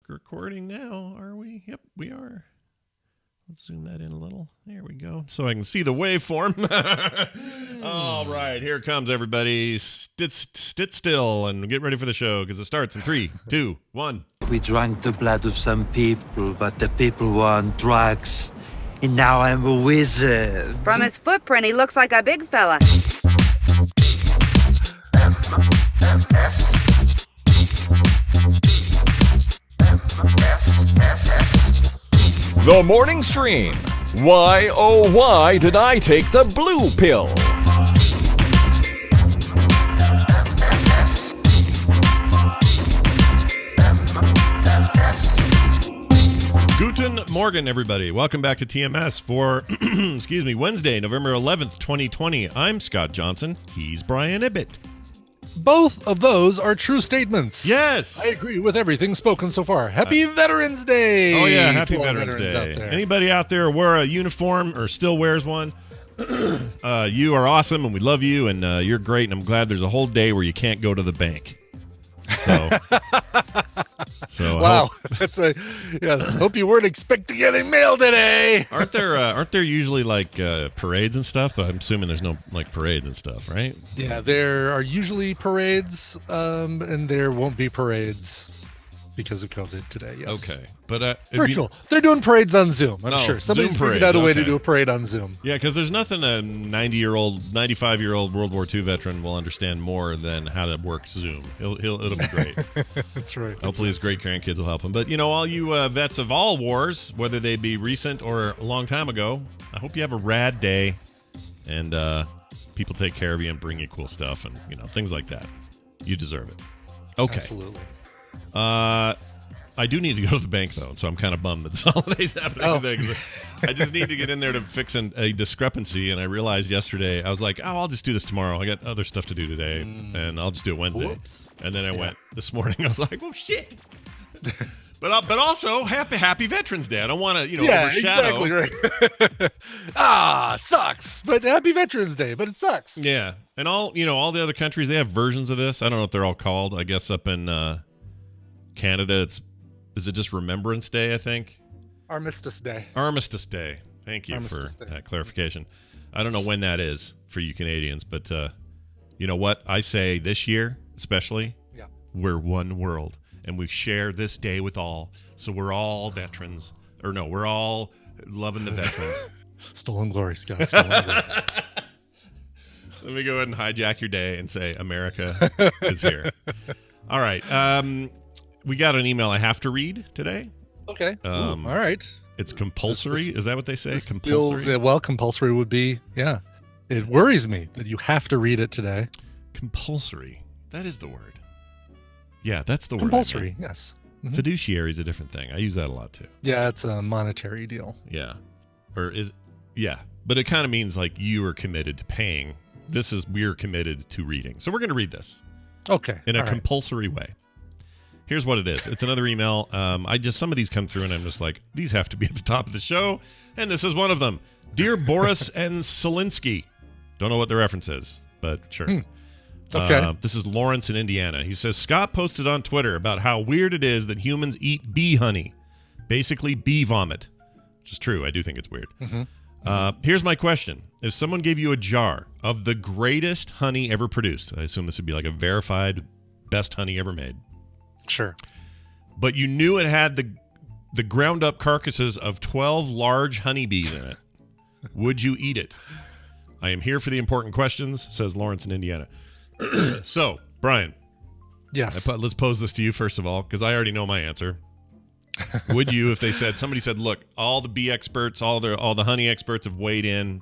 recording now, are we? Yep, we are. Let's zoom that in a little. There we go. So I can see the waveform. All right, here comes everybody. Sit still and get ready for the show because it starts in 3, 2, 1. We drank the blood of some people, but the people were on drugs. And now I'm a wizard. From his footprint, he looks like a big fella. The Morning Stream. Why, oh why did I take the blue pill? Guten Morgen, everybody. Welcome back to TMS for, Wednesday, November 11th, 2020. I'm Scott Johnson. He's Brian Ibbett. Both of those are true statements. Yes. I agree with everything spoken so far. Happy Veterans Day. Oh, yeah. Happy to all Veterans Day. out there. Anybody out there wear a uniform or still wears one? You are awesome, and we love you, and you're great, and I'm glad there's a whole day where you can't go to the bank. So wow. That's a yes. Hope you weren't expecting any mail today. Aren't there usually like parades and stuff? But I'm assuming there's no like parades and stuff, right? Yeah, there are usually parades, and there won't be parades because of COVID today. Yes. Okay, but virtual. They're doing parades on Zoom. I'm sure somebody's Zoom figured out a way okay. to do a parade on Zoom. Yeah, because there's nothing a 95-year-old World War II veteran will understand more than how to work Zoom. It'll be great. That's right. Hopefully his great grandkids will help him. But all you vets of all wars, whether they be recent or a long time ago, I hope you have a rad day, and people take care of you and bring you cool stuff and things like that. You deserve it. Okay. Absolutely. I do need to go to the bank, though, so I'm kind of bummed that this holiday's happening today. I just need to get in there to fix a discrepancy, and I realized yesterday, I was like, I'll just do this tomorrow. I got other stuff to do today, and I'll just do it Wednesday. Whoops. And then I went this morning. I was like, oh, shit. But also, happy Veterans Day. I don't want to, overshadow. Exactly right. Sucks. But happy Veterans Day, but it sucks. Yeah. And all the other countries, they have versions of this. I don't know what they're all called. I guess up in Canada, is it just Remembrance Day, I think? Armistice Day. Armistice Day. Thank you for that clarification. I don't know when that is for you Canadians, but you know what? I say this year, especially, we're one world, and we share this day with all. So we're all veterans. Or no, we're all loving the veterans. Stolen glory, Scott. Stolen glory. Let me go ahead and hijack your day and say America is here. All right. We got an email I have to read today. Okay. All right. It's compulsory. Is that what they say? Compulsory? Compulsory would be, yeah. It worries me that you have to read it today. Compulsory. That is the word. Yeah, that's the word. Compulsory, yes. Mm-hmm. Fiduciary is a different thing. I use that a lot, too. Yeah, it's a monetary deal. Yeah. But it kind of means like you are committed to paying. We're committed to reading. So we're going to read this. Okay. In a compulsory way. Here's what it is. It's another email. Some of these come through, and I'm just like, these have to be at the top of the show, and this is one of them. Dear Boris and Selinsky. Don't know what the reference is, but sure. Okay. This is Lawrence in Indiana. He says, Scott posted on Twitter about how weird it is that humans eat bee honey, basically bee vomit, which is true. I do think it's weird. Mm-hmm. Here's my question. If someone gave you a jar of the greatest honey ever produced, I assume this would be like a verified best honey ever made. Sure. But you knew it had the ground up carcasses of 12 large honeybees in it. Would you eat it? I am here for the important questions, says Lawrence in Indiana. So, Brian. Yes. Let's pose this to you first of all, because I already know my answer. Would you, if somebody said, look, all the bee experts, all the honey experts have weighed in.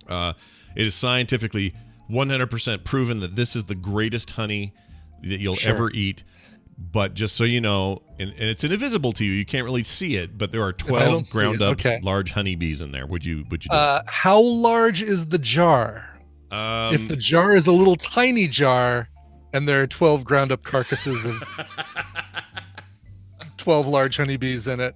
It is scientifically 100% proven that this is the greatest honey that you'll ever eat. But just so you know, and it's invisible to you, you can't really see it, but there are 12 ground up large honeybees in there. Would you do it? How large is the jar? If the jar is a little tiny jar and there are 12 ground up carcasses of 12 large honeybees in it,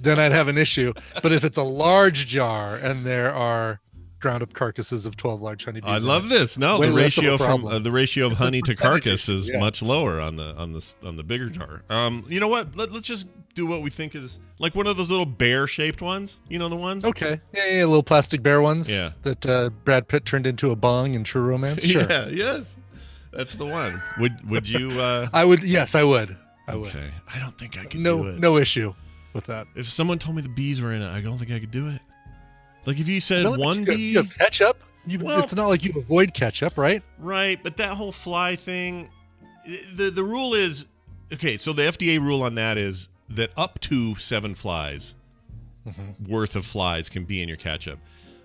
then I'd have an issue. But if it's a large jar and there are ground up carcasses of 12 large honeybees. I love this. No, Way the less of a ratio from problem. the ratio of honey to carcass is yeah. much lower on the bigger jar. You know what? Let's just do what we think is like one of those little bear-shaped ones. You know the ones? Okay. Yeah, little plastic bear ones. Yeah. That Brad Pitt turned into a bong in True Romance. Sure. Yeah. Yes. That's the one. Would you? I would. Yes, I would. I would. Okay. I don't think I could do it. No issue with that. If someone told me the bees were in it, I don't think I could do it. Like if you said No, but one you bee, have ketchup. Well- It's not like you avoid ketchup, right? right? But that whole fly thing, the rule is okay. So the FDA rule on that is that up to 7 flies worth of flies can be in your ketchup.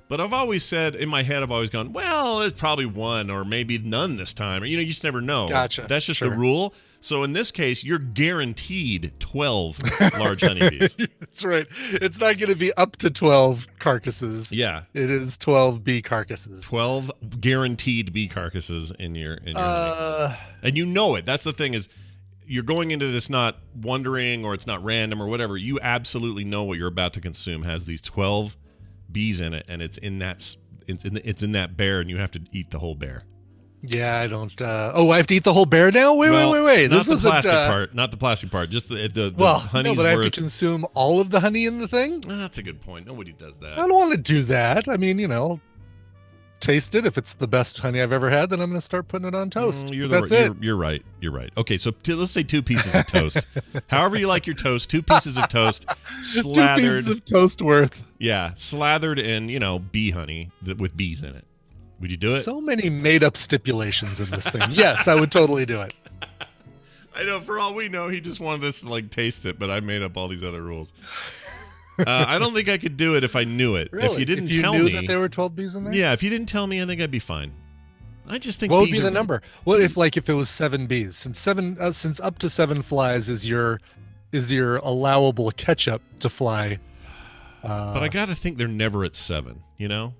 But I've always said in my head, I've always gone, well, there's probably one or maybe none this time. Or, you just never know. Gotcha. That's just Sure. the rule. So in this case, you're guaranteed 12 large honeybees. That's right. It's not going to be up to 12 carcasses. Yeah. It is 12 bee carcasses. 12 guaranteed bee carcasses in your honey. And you know it. That's the thing is you're going into this not wondering or it's not random or whatever. You absolutely know what you're about to consume has these 12 bees in it, and it's in that bear, and you have to eat the whole bear. Yeah, I don't. I have to eat the whole bear now? Wait. Not This the isn't, plastic part. Not the plastic part. Just the Well, honey's no, but I have worth. to consume all of the honey in the thing? That's a good point. Nobody does that. I don't want to do that. I mean, taste it. If it's the best honey I've ever had, then I'm going to start putting it on toast. That's it. You're right. You're right. Okay, so let's say 2 pieces of toast. However you like your toast, 2 pieces of toast, 2 slathered. pieces of toast worth. Yeah, slathered in bee honey with bees in it. Would you do it? So many made up stipulations in this thing. Yes, I would totally do it. I know. For all we know, he just wanted us to taste it, but I made up all these other rules. I don't think I could do it if I knew it. Really? If you didn't if you tell knew me, that there were 12 bees in there? yeah. If you didn't tell me, I think I'd be fine. I just think What would bees be the are- number? What if it was 7 bees? Since up to 7 flies is your allowable ketchup to fly. But I got to think they're never at 7. But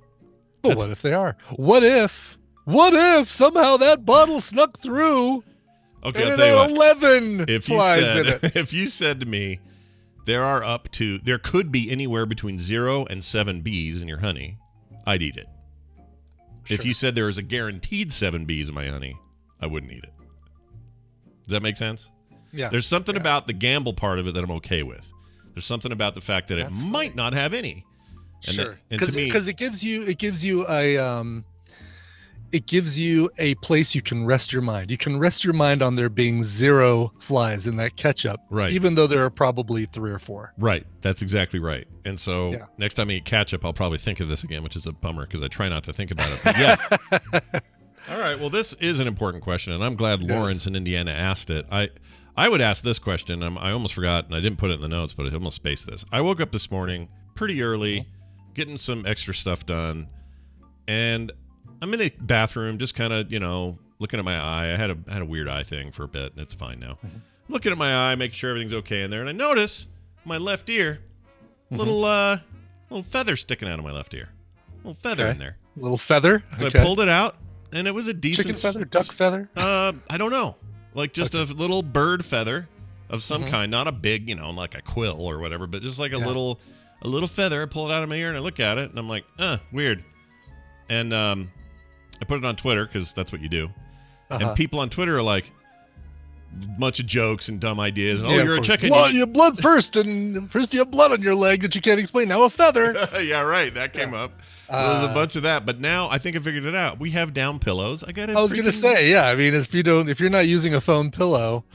That's- what if they are? What if somehow that bottle snuck through Okay, and I'll it tell you had what. 11 If you flies in said it? if you said to me, there could be anywhere between 0 and 7 bees in your honey, I'd eat it. If Sure. you said there was a guaranteed 7 bees in my honey, I wouldn't eat it. Does that make sense? Yeah. There's something about the gamble part of it that I'm okay with. There's something about the fact that That's it might not have any. And Sure. and to me, Because it gives you a place you can rest your mind. You can rest your mind on there being 0 flies in that ketchup, Right. even though there are probably 3 or 4. right, that's exactly right. And so Yeah. next time I eat ketchup, I'll probably think of this again, which is a bummer because I try not to think about it. But yes. All right. Well, this is an important question, and I'm glad Lawrence in Indiana asked it. I would ask this question. I almost forgot, and I didn't put it in the notes, but I almost spaced this. I woke up this morning pretty early, getting some extra stuff done, and I'm in the bathroom, just kind of, looking at my eye. I had a weird eye thing for a bit, and it's fine now. I'm looking at my eye, making sure everything's okay in there, and I notice my left ear, little feather sticking out of my left ear, little feather in there. Little feather. So Okay. I pulled it out, and it was a decent Chicken feather, duck feather. I don't know. Like just a little bird feather of some kind, not a big, like a quill or whatever, but just like a little feather. I pull it out of my ear and I look at it and I'm like, weird. And I put it on Twitter because that's what you do. And people on Twitter are like, bunch of jokes and dumb ideas. And, Yeah, you're a of course. chicken. Blood, you have blood first, and first you have blood on your leg that you can't explain. Now a feather. Yeah, right. That came up. So there's a bunch of that. But now I think I figured it out. We have down pillows. I was gonna say, yeah. I mean, if you're not using a foam pillow,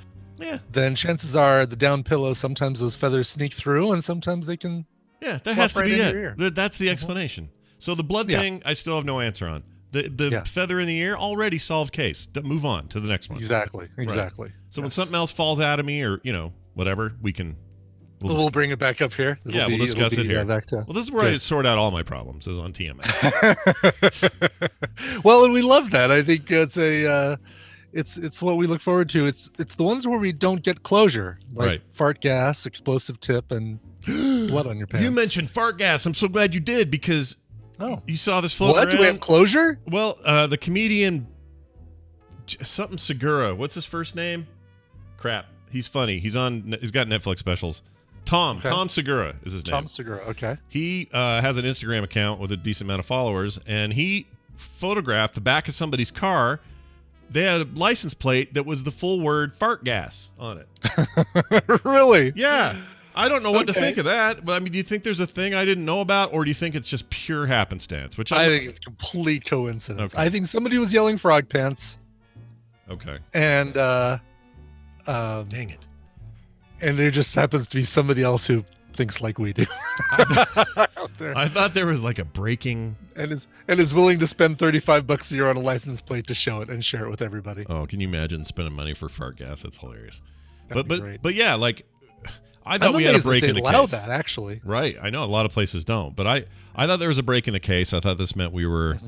Yeah. then chances are the down pillow, sometimes those feathers sneak through, and sometimes they can. Yeah, that has to right be in it. your ear. That's the explanation. So the blood thing, I still have no answer on. The feather in the ear, already solved case. Move on to the next one. Exactly. So when something else falls out of me or, whatever, We'll bring it back up here. we'll discuss it here. Back to, Well, this is where I sort out all my problems is on TMS. Well, and we love that. I think it's it's what we look forward to. It's the ones where we don't get closure, like Right. fart gas, explosive tip, and blood on your pants. You mentioned fart gas. I'm so glad you did because you saw this floating what? around. Do we have closure? Well, the comedian something Segura. What's his first name? Crap. He's funny. He's got Netflix specials. Tom. Okay. Tom Segura is his name. Tom Segura. Okay. He has an Instagram account with a decent amount of followers, and he photographed the back of somebody's car. They had a license plate that was the full word fart gas on it. Really? Yeah. I don't know what to Okay. think of that, but I mean, do you think there's a thing I didn't know about, or do you think it's just pure happenstance? Which I think it's complete coincidence. Okay. I think somebody was yelling frog pants, Okay. and Dang it. and there just happens to be somebody else who thinks like we do out there, I thought there was like a breaking. and is willing to spend $35 a year on a license plate to show it and share it with everybody. Oh, can you imagine spending money for fart gas? That's hilarious. That'd be great. But yeah, like I thought I'm we had a amazed that break they in the allow case. that actually. Right. I know a lot of places don't, but I thought there was a break in the case. I thought this meant we were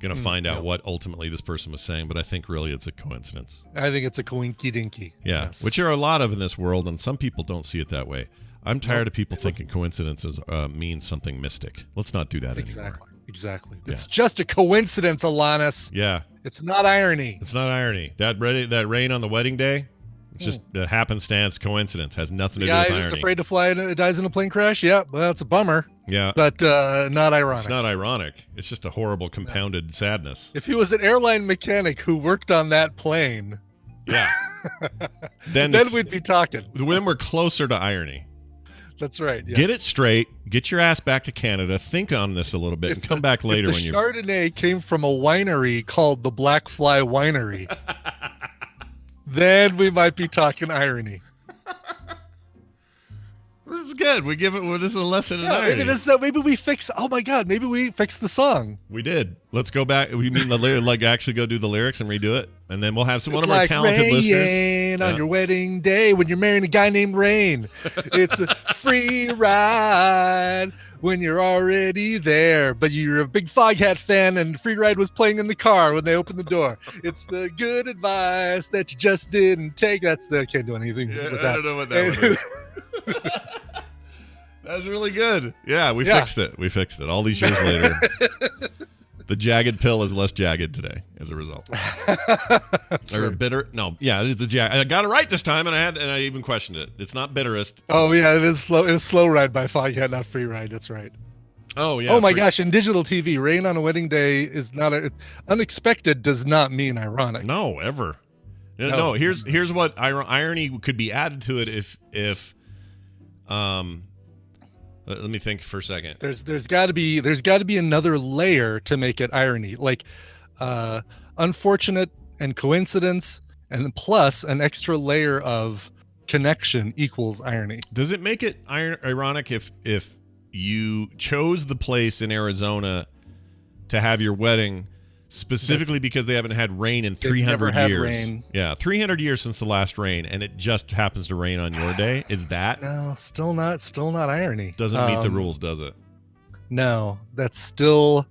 going to find out what ultimately this person was saying, but I think really it's a coincidence. I think it's a coinky dinky. Yeah, Yes. which are a lot of in this world, and some people don't see it that way. I'm tired of people thinking coincidences means something mystic. Let's not do that anymore. Exactly. Yeah. It's just a coincidence, Alanis. Yeah, It's not irony. it's not irony. That rain on the wedding day, it's just a happenstance, coincidence. Has nothing to The do guy with who's irony. afraid to fly and dies in a plane crash. Yeah, well, it's a bummer, Yeah, but not ironic. it's not ironic. It's just a horrible compounded sadness. If he was an airline mechanic who worked on that plane, Yeah. then then we'd be talking. then we're closer to irony. That's right. Yes. Get it straight. Get your ass back to Canada. Think on this a little bit, and come back later if when the you. Chardonnay came from a winery called the Black Fly Winery, then we might be talking irony. This is good. We give it. Well, this is a lesson in irony. Maybe we fix. Oh my God! Maybe we fix the song. We did. Let's go back. We mean the like actually go do the lyrics and redo it, and then we'll have one It's of our like talented rain listeners. on Yeah. your wedding day when you're marrying a guy named Rain. It's a free ride when you're already there, but you're a big Foghat fan, and Free Ride was playing in the car when they opened the door. It's the good advice that you just didn't take. I can't do anything with that. I don't know what that one is. That was really good. Yeah, we fixed it. We fixed it. All these years later, the jagged pill is less jagged today as a result. Or bitter? No, yeah, it is the jag. I got it right this time, and I even questioned it. It's not bitterest. Oh yeah, it is slow. It's Slow Ride by Foghat, not Free Ride. That's right. Oh yeah. Oh my gosh! In digital TV, rain on a wedding day is not unexpected. Does not mean ironic. No, ever. No. No. Here's what irony could be added to it if let me think for a second. There's got to be another layer to make it irony, like unfortunate and coincidence, and plus an extra layer of connection equals irony. Does it make it ironic if you chose the place in Arizona to have your wedding specifically because they haven't had rain in 300 never had years? rain. Yeah, 300 years since the last rain, and it just happens to rain on your day. Is that No, still not irony. doesn't meet the rules, does it? No, that's still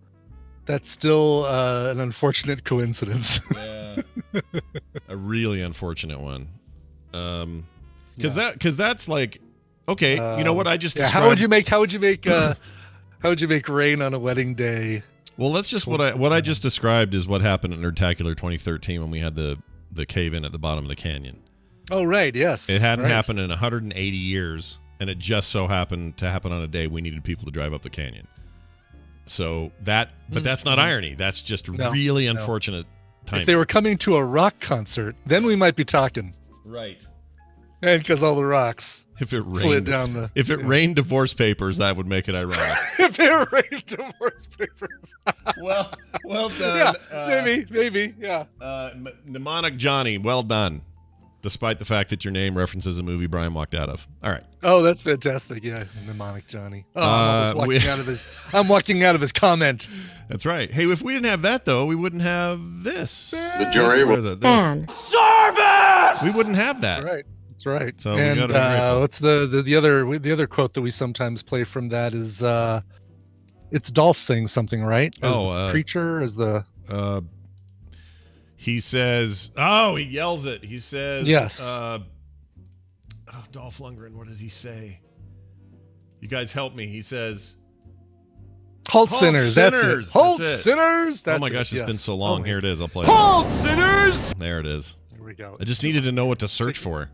an unfortunate coincidence. Yeah, a really unfortunate one. Because that's like, okay, you know what I just described. How would you make rain on a wedding day? Well, that's just what I just described is what happened in Nerdtacular 2013 when we had the cave in at the bottom of the canyon. Oh right, yes. It hadn't right. happened in 180 years, and it just so happened to happen on a day we needed people to drive up the canyon. So but that's not irony. That's just really unfortunate timing. If they were coming to a rock concert, then we might be talking. Right. And because all the rocks If it slid rained, down the. if it rained divorce papers, that would make it ironic. If it rained divorce papers. well Yeah, done. maybe, yeah. Mnemonic Johnny, well done. Despite the fact that your name references a movie Brian walked out of. All right. Oh, that's fantastic. Yeah, mnemonic Johnny. Oh, I'm walking out of his comment. That's right. Hey, if we didn't have that though, we wouldn't have this. The jury Where is it? This. Service. We wouldn't have that. That's right. That's right. So we and gotta be grateful. what's the other quote that we sometimes play from that is it's Dolph saying something, right? As the preacher, as the he says, he yells it. He says, yes. Dolph Lundgren, what does he say? You guys help me. He says, Halt sinners. That's it. sinners. Halt That's it. sinners. That's oh my gosh, it. it's been Yes. so long. Oh, Here it is. I'll play it. Hold, sinners! There it is. Here we go. I just needed to know what to search for.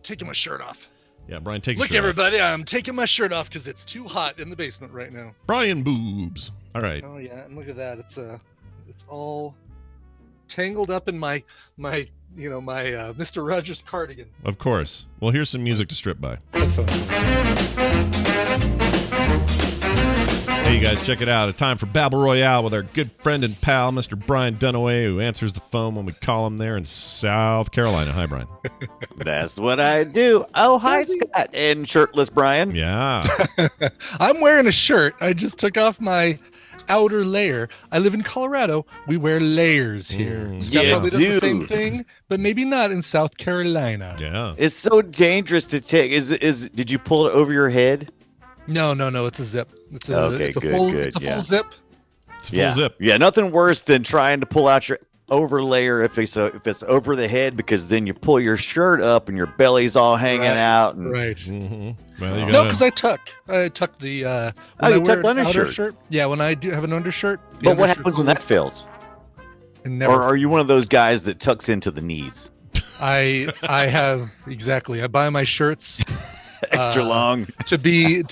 Taking my shirt off. Yeah, Brian, take your Look, shirt off. everybody, I'm taking my shirt off because it's too hot in the basement right now. Brian boobs. All right. Oh yeah, and look at that. It's all tangled up in my Mr. Rogers cardigan. Of course. Well, here's some music to strip by. Hey, you guys, check it out. A time for Babble Royale with our good friend and pal, Mr. Brian Dunaway, who answers the phone when we call him there in South Carolina. Hi, Brian. That's what I do. Oh, hi, Scott and shirtless Brian. Yeah. I'm wearing a shirt. I just took off my outer layer. I live in Colorado. We wear layers here. Scott Yeah, probably does the same dude. thing, but maybe not in South Carolina. Yeah. It's so dangerous to take. Did you pull it over your head? No. It's a zip. It's a, Okay, it's a good, full. good, It's a yeah. full zip. It's a full Yeah. zip. Yeah, nothing worse than trying to pull out your overlayer if it's over the head, because then you pull your shirt up and your belly's all hanging Right, out. And, Right. Mm-hmm. Well, you No, gotta, because I tuck the. Oh, When you I tuck wear the an outer undershirt. shirt. Yeah, when I do have an undershirt. the But what undershirt happens when that goes- fails? it never Or are you one of those guys that tucks into the knees? I have exactly. I buy my shirts Extra long. to be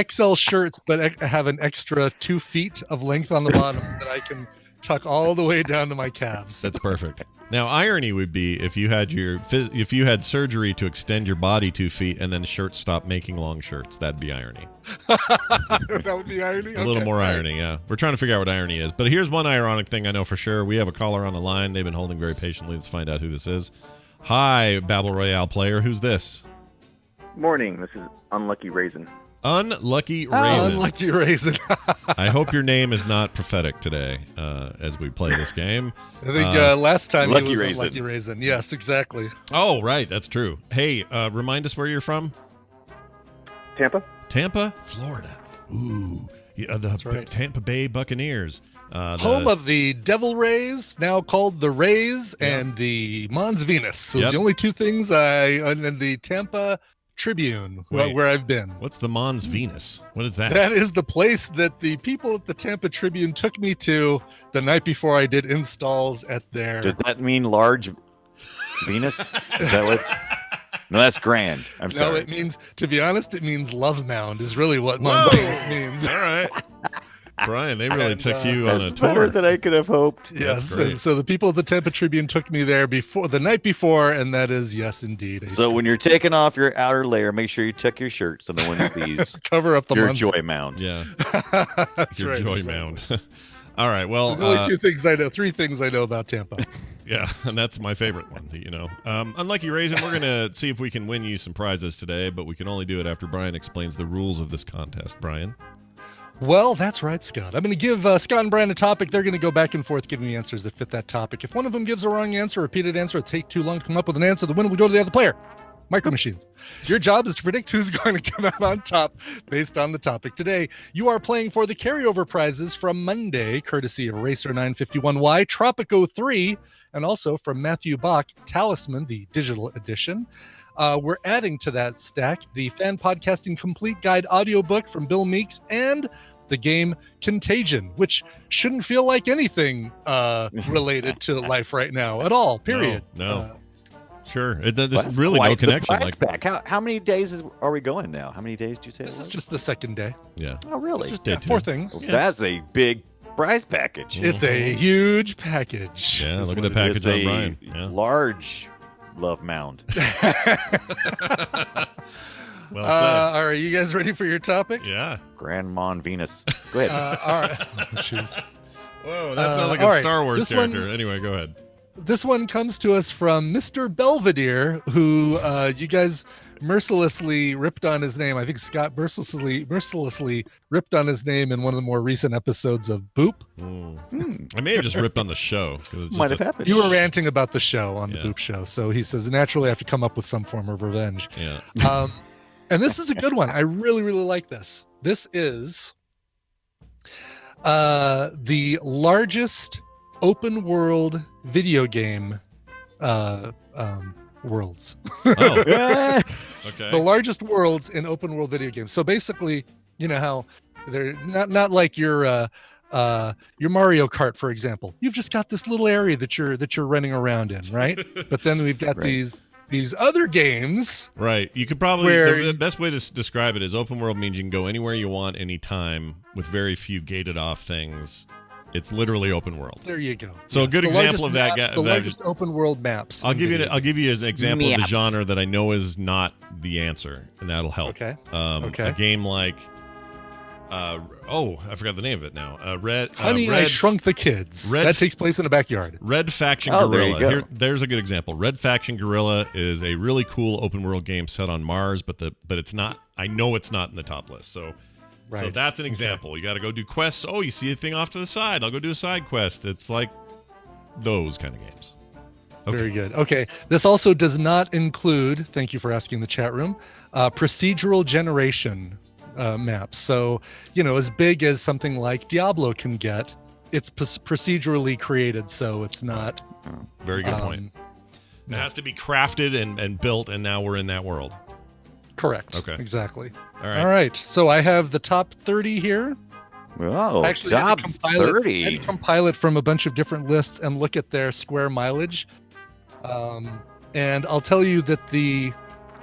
XL shirts, but I have an extra 2 feet of length on the bottom that I can tuck all the way down to my calves. That's perfect. Now, irony would be if you had surgery to extend your body 2 feet and then shirts stopped making long shirts. That'd be irony. That would be irony. A little more irony, yeah. We're trying to figure out what irony is. But here's one ironic thing I know for sure. We have a caller on the line. They've been holding very patiently. Let's find out who this is. Hi, Babble Royale player. Who's this? Morning. This is Unlucky Raisin. Unlucky Oh, Raisin. Unlucky raisin. I hope your name is not prophetic today as we play this game. I think last time Lucky he was Raisin. Unlucky Raisin. Yes, exactly. Oh, right. That's true. Hey, remind us where you're from. Tampa? Tampa, Florida. Ooh. Yeah, the right. Tampa Bay Buccaneers. Home of the Devil Rays, now called the Rays, and the Mons Venus. Those are Yep. the only two things and the Tampa Tribune, Wait. where I've been. What's the Mons Venus? What is that? That is the place that the people at the Tampa Tribune took me to the night before I did installs at their. Does that mean large Venus? Is that what? No, that's grand. I'm No, sorry. it means, to be honest, it means love mound is really what Mons Whoa! Venus means. All right. Brian, they really And, took you on a That's better tour. than I could have hoped. Yes, great. and so the people at the Tampa Tribune took me there the night before, and that is, yes, indeed. So when you're taking off your outer layer, make sure you tuck your shirt so no one sees cover up the your Mons. joy mound. Yeah, That's your right, joy exactly. mound. All right. Well, There's only three things I know about Tampa. yeah, and that's my favorite one. Unlucky Raisin, we're going to see if we can win you some prizes today, but we can only do it after Brian explains the rules of this contest. Brian? Well, that's right, Scott. I'm going to give Scott and Brian a topic. They're going to go back and forth giving me answers that fit that topic. If one of them gives a wrong answer, a repeated answer, or take too long to come up with an answer, the winner will go to the other player. Micro Machines. Your job is to predict who's going to come out on top based on the topic today. You are playing for the carryover prizes from Monday, courtesy of Racer 951Y, Tropico 3, and also from Matthew Bach, Talisman, the digital edition. We're adding to that stack the Fan Podcasting Complete Guide audiobook from Bill Meeks and the game Contagion, which shouldn't feel like anything related to life right now at all, period. No. Sure. There's That's really no quite the connection. prize pack. How many days are we going now? How many days did you say? This it is was? just the second day. Yeah. Oh, really? It's just day Yeah, two. 4 things. Well, that's a big prize package. It's a huge package. Yeah, is look at what the it package It's on a Brian. Yeah. large love mound. Well said. All right, you guys ready for your topic? Yeah. Grandma Venus. Go ahead. All right. Oh, jeez. Whoa, that sounds like a all right. Star Wars This one- character. Anyway, go ahead. This one comes to us from Mr. Belvedere, who you guys mercilessly ripped on his name. I think Scott mercilessly ripped on his name in one of the more recent episodes of Boop. I may have just ripped on the show because it's Might just have happened. You were ranting about the show on the Yeah. Boop show, so he says naturally I have to come up with some form of revenge. yeah. And this is a good one. I really, really like this. This is the largest open world video game worlds. Oh, Eh, okay. The largest worlds in open world video games. So basically, you know how they're not like your Mario Kart, for example. You've just got this little area that you're running around in, right? But then we've got Right. these other games. Right. You could probably Where- the best way to describe it is open world means you can go anywhere you want, anytime, with very few gated off things. It's literally open world. There you go. So a good The example largest of that maps, guy- the that largest open world maps. I'll in give you video I'll give you an example of the Maps. genre that I know is not the answer, and that'll help. Okay. A Okay. game like I forgot the name of it now. Honey, I Red Shrunk the Kids. Red- That takes place in a backyard. Red Faction Oh, there you Guerrilla. go. There's a good example. Red Faction Guerrilla is a really cool open world game set on Mars, but it's not. I know it's not in the top list. So Right. that's an example. You got to go do quests. Oh, you see a thing off to the side. I'll go do a side quest. It's like those kind of games. Okay. Very good. Okay. This also does not include, thank you for asking the chat room, procedural generation maps. So, as big as something like Diablo can get, it's procedurally created. So it's not. Very good point. It has to be crafted and built, and now we're in that world. Correct. Okay. Exactly. All right. All right. So I have the top 30 here. Oh, I actually had top to compile it. I 30. had to compile it from a bunch of different lists and look at their square mileage. And I'll tell you that the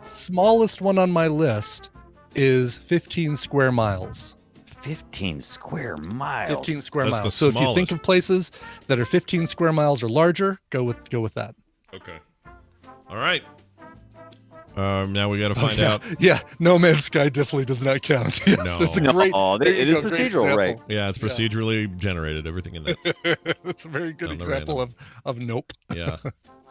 smallest one on my list is 15 square miles. 15 square miles. 15 square That's the miles. So if you think smallest. of places that are 15 square miles or larger, go with that. Okay. All right. Now we got to find out. Yeah, No Man's Sky definitely does not count. Yes, No. that's a great. No, there it you is go, great procedural, right? example. Yeah, it's procedurally generated. Everything in that. That's a very good On the example of nope. Yeah.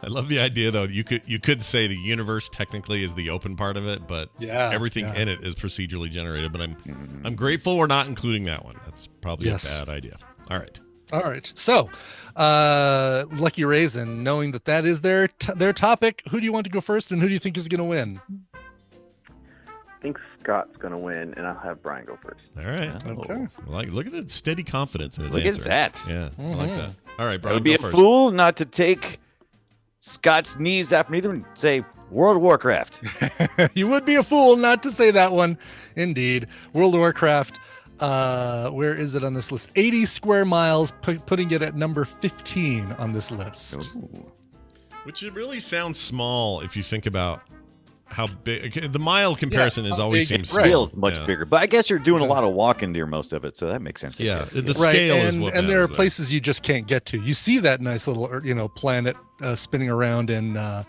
I love the idea though. You could say the universe technically is the open part of it, but Yeah, everything yeah. in it is procedurally generated. But I'm grateful we're not including that one. That's probably Yes. a bad idea. All right. All right. So, Lucky Raisin, knowing that is their topic, who do you want to go first, and who do you think is going to win? I think Scott's going to win, and I'll have Brian go first. All right. Okay. Look at the steady confidence in his Look answer. at that. Yeah, I like that. All right, I Brian, would be go a first. fool not to take Scott's knees after either and say World of Warcraft. You would be a fool not to say that one. Indeed. World of Warcraft. Where is it on this list? 80 square miles, putting it at number 15 on this list. Which it really sounds small if you think about how big. The mile comparison how is always big- seems right. small. Feels much Yeah. bigger, but I guess you're doing a lot of walking near most of it, so that makes sense. I Yeah, guess. the Right, scale is and, what and there are matters places you just can't get to. You see that nice little, planet spinning around in the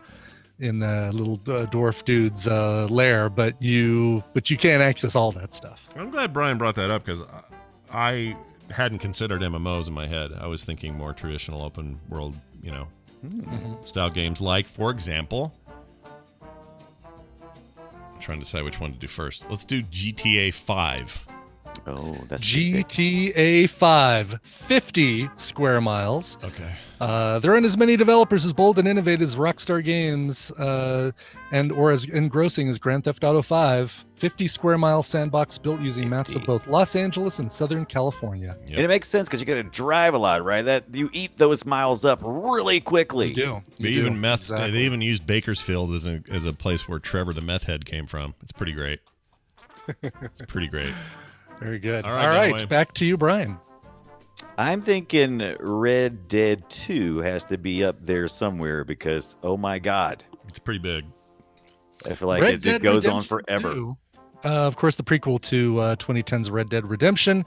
little dwarf dude's lair, but you can't access all that stuff. I'm glad Brian brought that up because I hadn't considered MMOs in my head. I was thinking more traditional open world, style games like, for example, I'm trying to decide which one to do first. Let's do GTA 5. Oh, that's big. GTA 5, 50 square miles. Okay. There aren't as many developers as bold and innovative as Rockstar Games, or as engrossing as Grand Theft Auto 5. 50 square mile sandbox built using maps of 50. both Los Angeles and Southern California. Yep. And it makes sense because you got to drive a lot, right? That you eat those miles up really quickly. You do. They You even do. meth. Exactly. They even used Bakersfield as a place where Trevor the meth head came from. It's pretty great. It's pretty great. Very good. All All right, right, Dunaway. back to you, Brian. I'm thinking Red Dead 2 has to be up there somewhere because, oh my God, It's pretty big. I feel like Red it Dead goes on Redemption forever. 2, of course, the prequel to 2010's Red Dead Redemption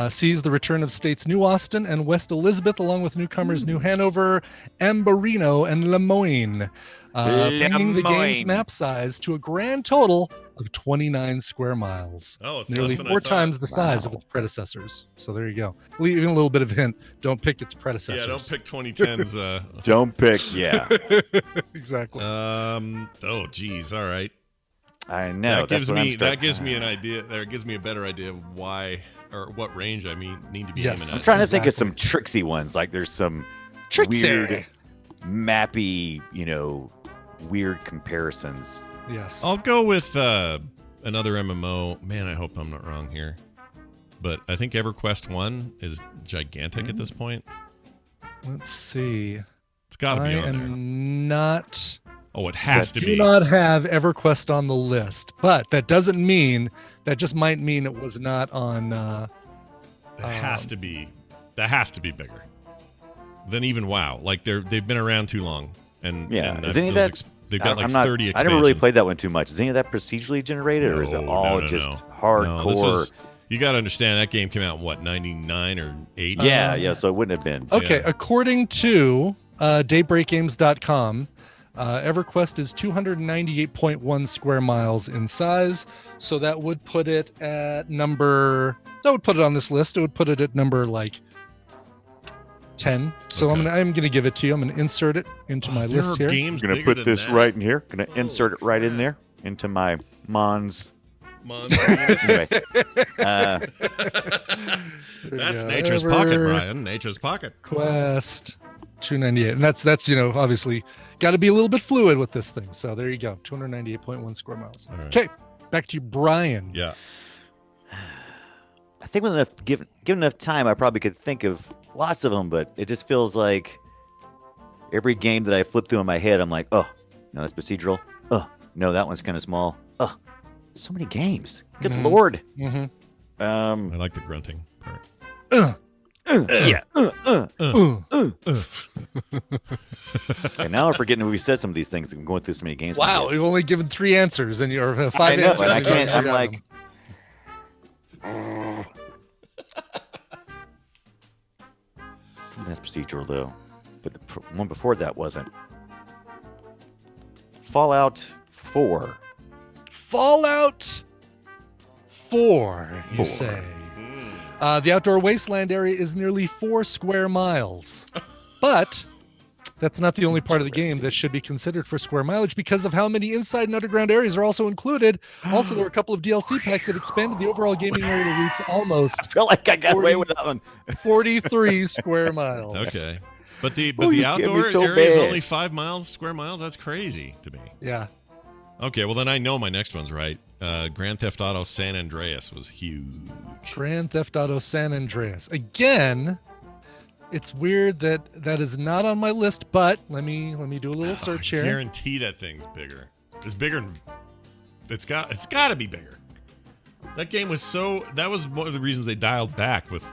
sees the return of states New Austin and West Elizabeth, along with newcomers New Hanover, Ambarino, and Lemoyne, bringing the game's Lemoyne. map size to a grand total of 29 square miles. Oh, it's Nearly less than I 4 thought. times the size of Wow. its predecessors. So there you go. Even a little bit of a hint. Don't pick its Yeah, predecessors. don't pick 2010's. Don't pick, yeah. Exactly. Oh, geez. All right. I know. That gives that's what I'm me starting- an idea. That gives me a better idea of why or what range I need to be Yes. aiming I'm at. trying to think of some tricksy ones. Like there's some Tricksy. weird, mappy, weird comparisons. Yes. I'll go with another MMO. Man, I hope I'm not wrong here. But I think EverQuest 1 is gigantic at this point. Let's see. It's got to I be on there. am not. Oh, it has to do be. not have EverQuest on the list, but that doesn't mean that just might mean it was not on. It has to be. That has to be bigger than even WoW. Like they've been around too long. And Yeah. and Is any of that They've got like I'm not, 30 I expansions. never really played that one too much. Is any of that procedurally generated, or is it No, all no, just no. hardcore? No, this was, you got to understand that game came out in what, 99 or 8? yeah, so it wouldn't have been. Okay, Yeah. according to daybreakgames.com, EverQuest is 298.1 square miles in size, so that would put it at number. That would put it on this list. It would put it at number like 10. So Okay. I'm gonna give it to you. I'm gonna insert it into my There list are here. games I'm gonna bigger put than this that. right in here. Gonna Oh, insert it right in crap. there into my Mons. Monsters. Anyway, That's Yeah, nature's pocket, Ever- Brian. Nature's pocket. Quest 298, and that's obviously got to be a little bit fluid with this thing. So there you go, 298.1 square miles. All right. Okay, back to you, Brian. Yeah. I think with enough given enough time, I probably could think of lots of them, but it just feels like every game that I flip through in my head, I'm like, oh, no, that's procedural. Oh, no, that one's kind of small. Oh, so many games. Good Mhm. lord. Mm-hmm. I like the grunting part. Yeah. Uh. And now I'm forgetting who we said some of these things. I'm going through so many games. in my Wow, head. we've only given 3 answers, and you're 5 I know, answers. and I and you can't. I'm forgot like, them. some of that's procedural though, but the one before that wasn't. Fallout 4. Fallout 4, you 4. say. The outdoor wasteland area is nearly 4 square miles. But that's not the only part of the game that should be considered for square mileage because of how many inside and underground areas are also included. Also, there are a couple of DLC packs that expanded the overall gaming area to reach almost I feel like I got 40. away with that one. 43 square miles. Okay. But the Oh, you outdoor scared me so area is bad. only 5 miles, square miles. That's crazy to me. Yeah. Okay, well then I know my next one's right. Grand Theft Auto San Andreas was huge. Grand Theft Auto San Andreas. Again, it's weird that that is not on my list, but let me do a little search I here. guarantee that thing's bigger. It's bigger. It's got to be bigger. That game was that was one of the reasons they dialed back with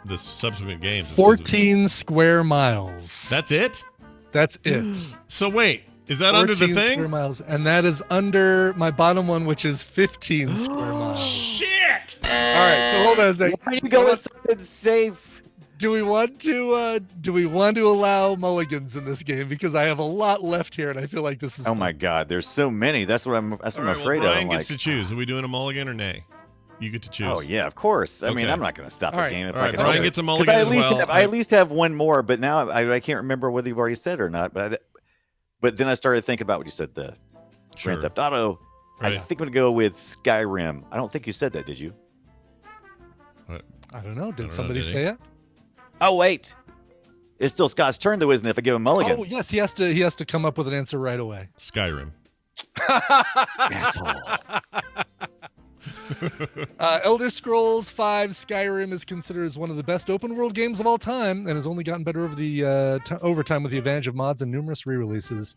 the subsequent games. is 'cause of- 14 square miles. That's it? That's it. So wait, is that under the 14 thing? Square miles, and that is under my bottom one, which is 15 square miles. Shit! All right, so hold on a second. Why are you going with something safe? Do we want to allow mulligans in this game? Because I have a lot left here, and I feel like this is. Oh my God, there's so many. That's what I'm All right, afraid well, of. Brian I'm gets like, to choose. Are we doing a mulligan or nay? You get to choose. oh yeah, of course. I mean, Okay. I'm not going to stop All the right. game if All I right, can. Brian help it. gets a 'Cause mulligan I as at least well. Have, I at least have one more, but now I can't remember whether you've already said it or not. But then I started thinking about what you said. The Sure. Grand Theft Auto. I Right. think I'm going to go with Skyrim. I don't think you said that, did you? I don't know. Did know, somebody did he? say it? Oh wait, it's still Scott's turn though, isn't it? If I give him mulligan. Oh yes, he has to come up with an answer right away. Skyrim. Asshole. Elder Scrolls V Skyrim is considered as one of the best open world games of all time, and has only gotten better over time with the advantage of mods and numerous re-releases.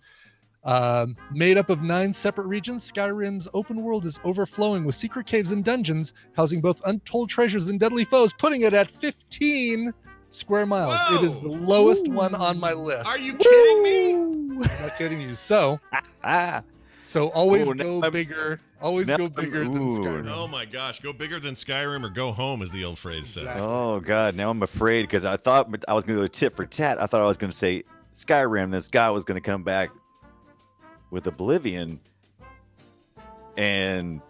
Made up of 9 separate regions, Skyrim's open world is overflowing with secret caves and dungeons, housing both untold treasures and deadly foes, putting it at 15 square miles. It is the lowest one on my list. Are you kidding me? I'm not kidding you. So Ah. always Ooh, now go I'm- bigger. Always now go I'm- bigger than ooh. Skyrim. Oh my gosh, go bigger than Skyrim or go home, as the old phrase says. Exactly. Oh God, now I'm afraid because I thought I was going to go tit for tat. I thought I was going to say Skyrim. Then Scott was going to come back with Oblivion, and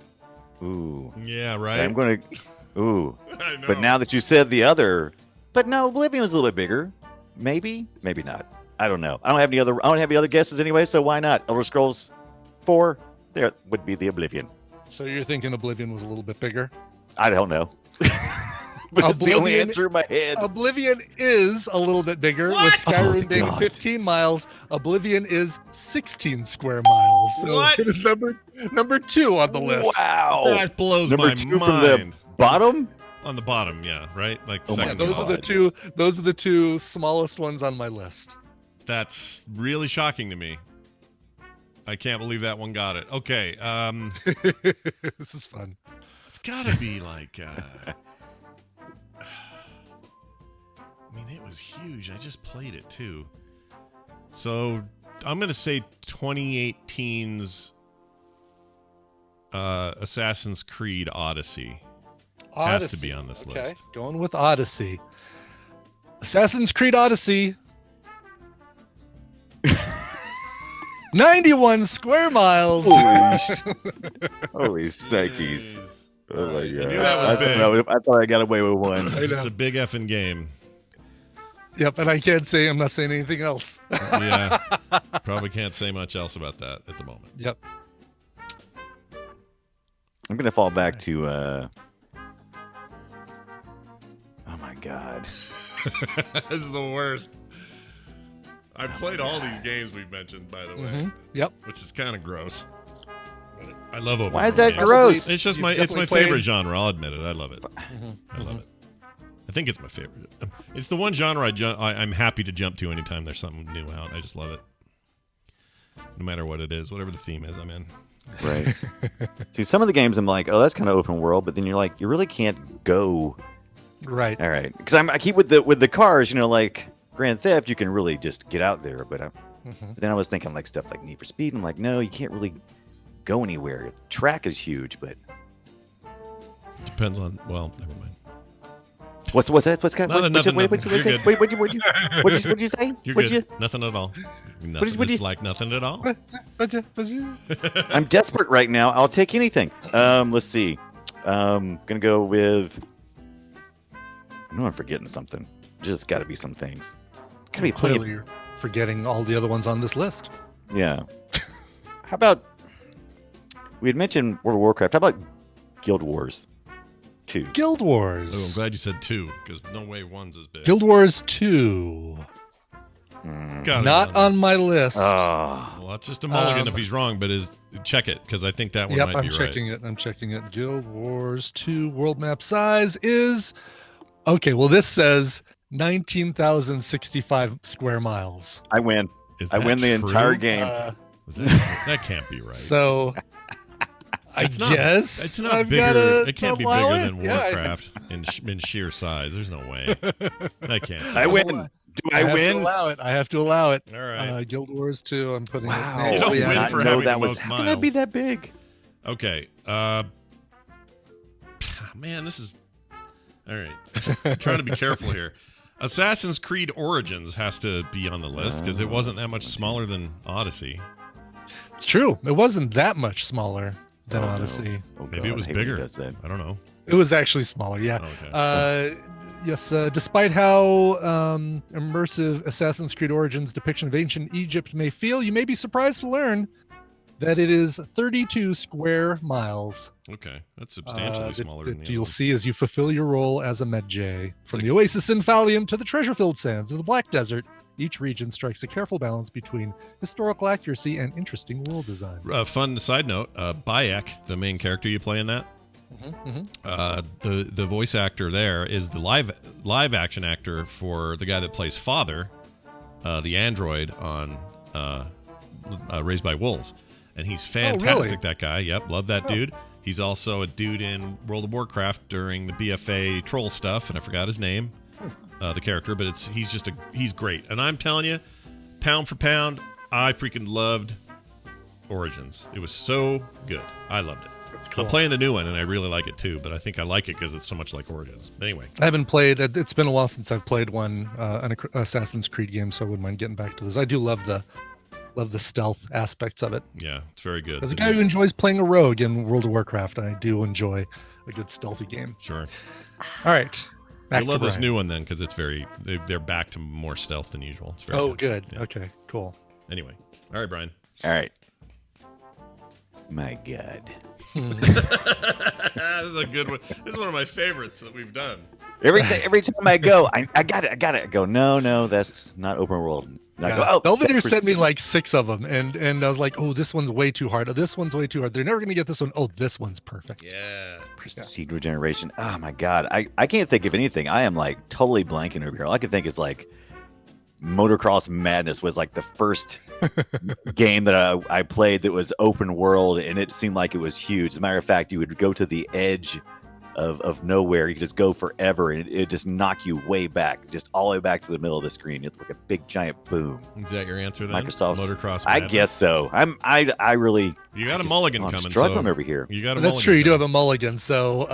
ooh, Yeah, right. I'm going to ooh. I know. But now that you said the other, but no, Oblivion was a little bit bigger. Maybe, maybe not. I don't know. I don't have any other guesses anyway. So why not? Elder Scrolls 4. There would be the Oblivion. So you're thinking Oblivion was a little bit bigger? I don't know. But it's the only Oblivion- answer in my head. Oblivion is a little bit bigger, What? with Skyrim Oh, being God. 15 miles. Oblivion is 16 square miles. So What? it is number 2 on the list. Wow. That blows Number my 2 from mind. the bottom. On the bottom, yeah, right? Like Oh my Yeah, second. those are the God. two. Those are the 2 smallest ones on my list. That's really shocking to me. I can't believe that one got it. Okay, This is fun. it's got to be like. I mean, it was huge. I just played it too. So I'm gonna say 2018's Assassin's Creed Odyssey. Has to be on this list. Going with Odyssey. Assassin's Creed Odyssey. 91 square miles. Holy snikes. Oh my I god. knew that was big. I thought I got away with one. It's a big effing game. Yep, and I'm not saying anything else. Yeah. Probably can't say much else about that at the moment. Yep. I'm gonna fall back to oh my god. This is the worst. I've played all these games we've mentioned, by the way, Yep. which is kind of gross. But I love open Why is world that games. gross? It's just You've my definitely favorite played- genre. I'll admit it. I love it. I love it. I think it's my favorite. It's the one genre I'm happy to jump to anytime there's something new out. I just love it. No matter what it is, whatever the theme is, I'm in. Right. See, some of the games I'm like, oh, that's kind of open world, but then you're like, you really can't go. Right. All right, because I keep with the cars, like Grand Theft, you can really just get out there, but then I was thinking like stuff like Need for Speed. I'm like, no, you can't really go anywhere. The track is huge, but Depends on. Well, never mind. what's that? What's that? Nothing, What'd nothing. You're good. what'd you say? You're What'd good. Nothing at all. Nothing. what'd It's you- like nothing at all. I'm desperate right now. I'll take anything. Let's see. Gonna go with. I know I'm forgetting something. Just got to be some things. Gotta be plenty. Clearly, you're forgetting all the other ones on this list. Yeah. How about we had mentioned World of Warcraft? How about Guild Wars 2? Guild Oh, I'm Wars. glad you said 2, because no way 1's as big. Guild Wars 2. Gotta be Not there. on my list. Ah, Well, that's just a mulligan if he's wrong, but check it, because I think that one Yep, might I'm be checking it. I'm checking it. Guild Wars 2 world map size is okay. Well, this says 19,065 square miles. I win. right. Is I that win the true? entire game. Is that can't be right. So I It's not- guess It's not I've bigger. gotta It can't be allow bigger it. than Yeah, Warcraft in sheer size. There's no way. That can't. Be. I win. Do I have win? To allow it. I have to allow it. All right. Guild Wars 2. I'm putting Wow. it. You don't manually win on. Not for know having that the was. most How can that be miles. that big? Okay. Man, this is all right. I'm trying to be careful here. Assassin's Creed Origins has to be on the list because it wasn't that much smaller than Odyssey. It's true. It wasn't that much smaller than Oh, no. Odyssey. Oh, Maybe it God, was I hate when he bigger. does that. I don't know. It was actually smaller. Yeah. Okay. Yes, despite how immersive Assassin's Creed Origins' depiction of ancient Egypt may feel, you may be surprised to learn that it is 32 square miles. Okay. That's substantially smaller than the you'll other see as you fulfill your role as a Medjay. From the oasis in Phalium to the treasure-filled sands of the Black Desert, each region strikes a careful balance between historical accuracy and interesting world design. Fun side note: Bayek, the main character you play in that, the voice actor there is the live action actor for the guy that plays Father, the android on Raised by Wolves, and he's fantastic. really? That guy, yep, love that dude. He's also a dude in World of Warcraft during the BFA troll stuff, and I forgot his name, the character, but he's great. And I'm telling you, pound for pound, I freaking loved Origins. It was so good. I loved it. That's cool. I'm playing the new one, and I really like it too, but I think I like it because it's so much like Origins. But anyway, I haven't played. It's been a while since I've played an Assassin's Creed game, so I wouldn't mind getting back to this. I do love the stealth aspects of it. yeah, it's very good. As a guy who enjoys playing a rogue in World of Warcraft, I do enjoy a good stealthy game. Sure. All right, I back love to this Brian. new one then because it's they're back to more stealth than usual. It's very Oh, good. Yeah. Okay, cool. Anyway, all right, Brian. All right. My God. This is a good one. This is one of my favorites that we've done. Every time I go, I got it. I go, no, that's not open world. And I go, oh, Belvedere that's sent me Prestige. like 6 of them, and I was like, oh, this one's way too hard. This one's way too hard. They're never gonna get this one. Oh, this one's perfect. Yeah. Prestige regeneration. Oh my God. I can't think of anything. I am like totally blanking over here. All I can think is like Motocross Madness was like the first game that I played that was open world, and it seemed like it was huge. As a matter of fact, you would go to the edge of nowhere. You can just go forever, and it just knock you way back, just all the way back to the middle of the screen. It's like a big giant boom. Is that your answer then? Microsoft's Motocross I Madness? guess so. I really. You got a just- mulligan I'm coming. struggling so over here. You got a That's mulligan true. You do have coming. a mulligan. So,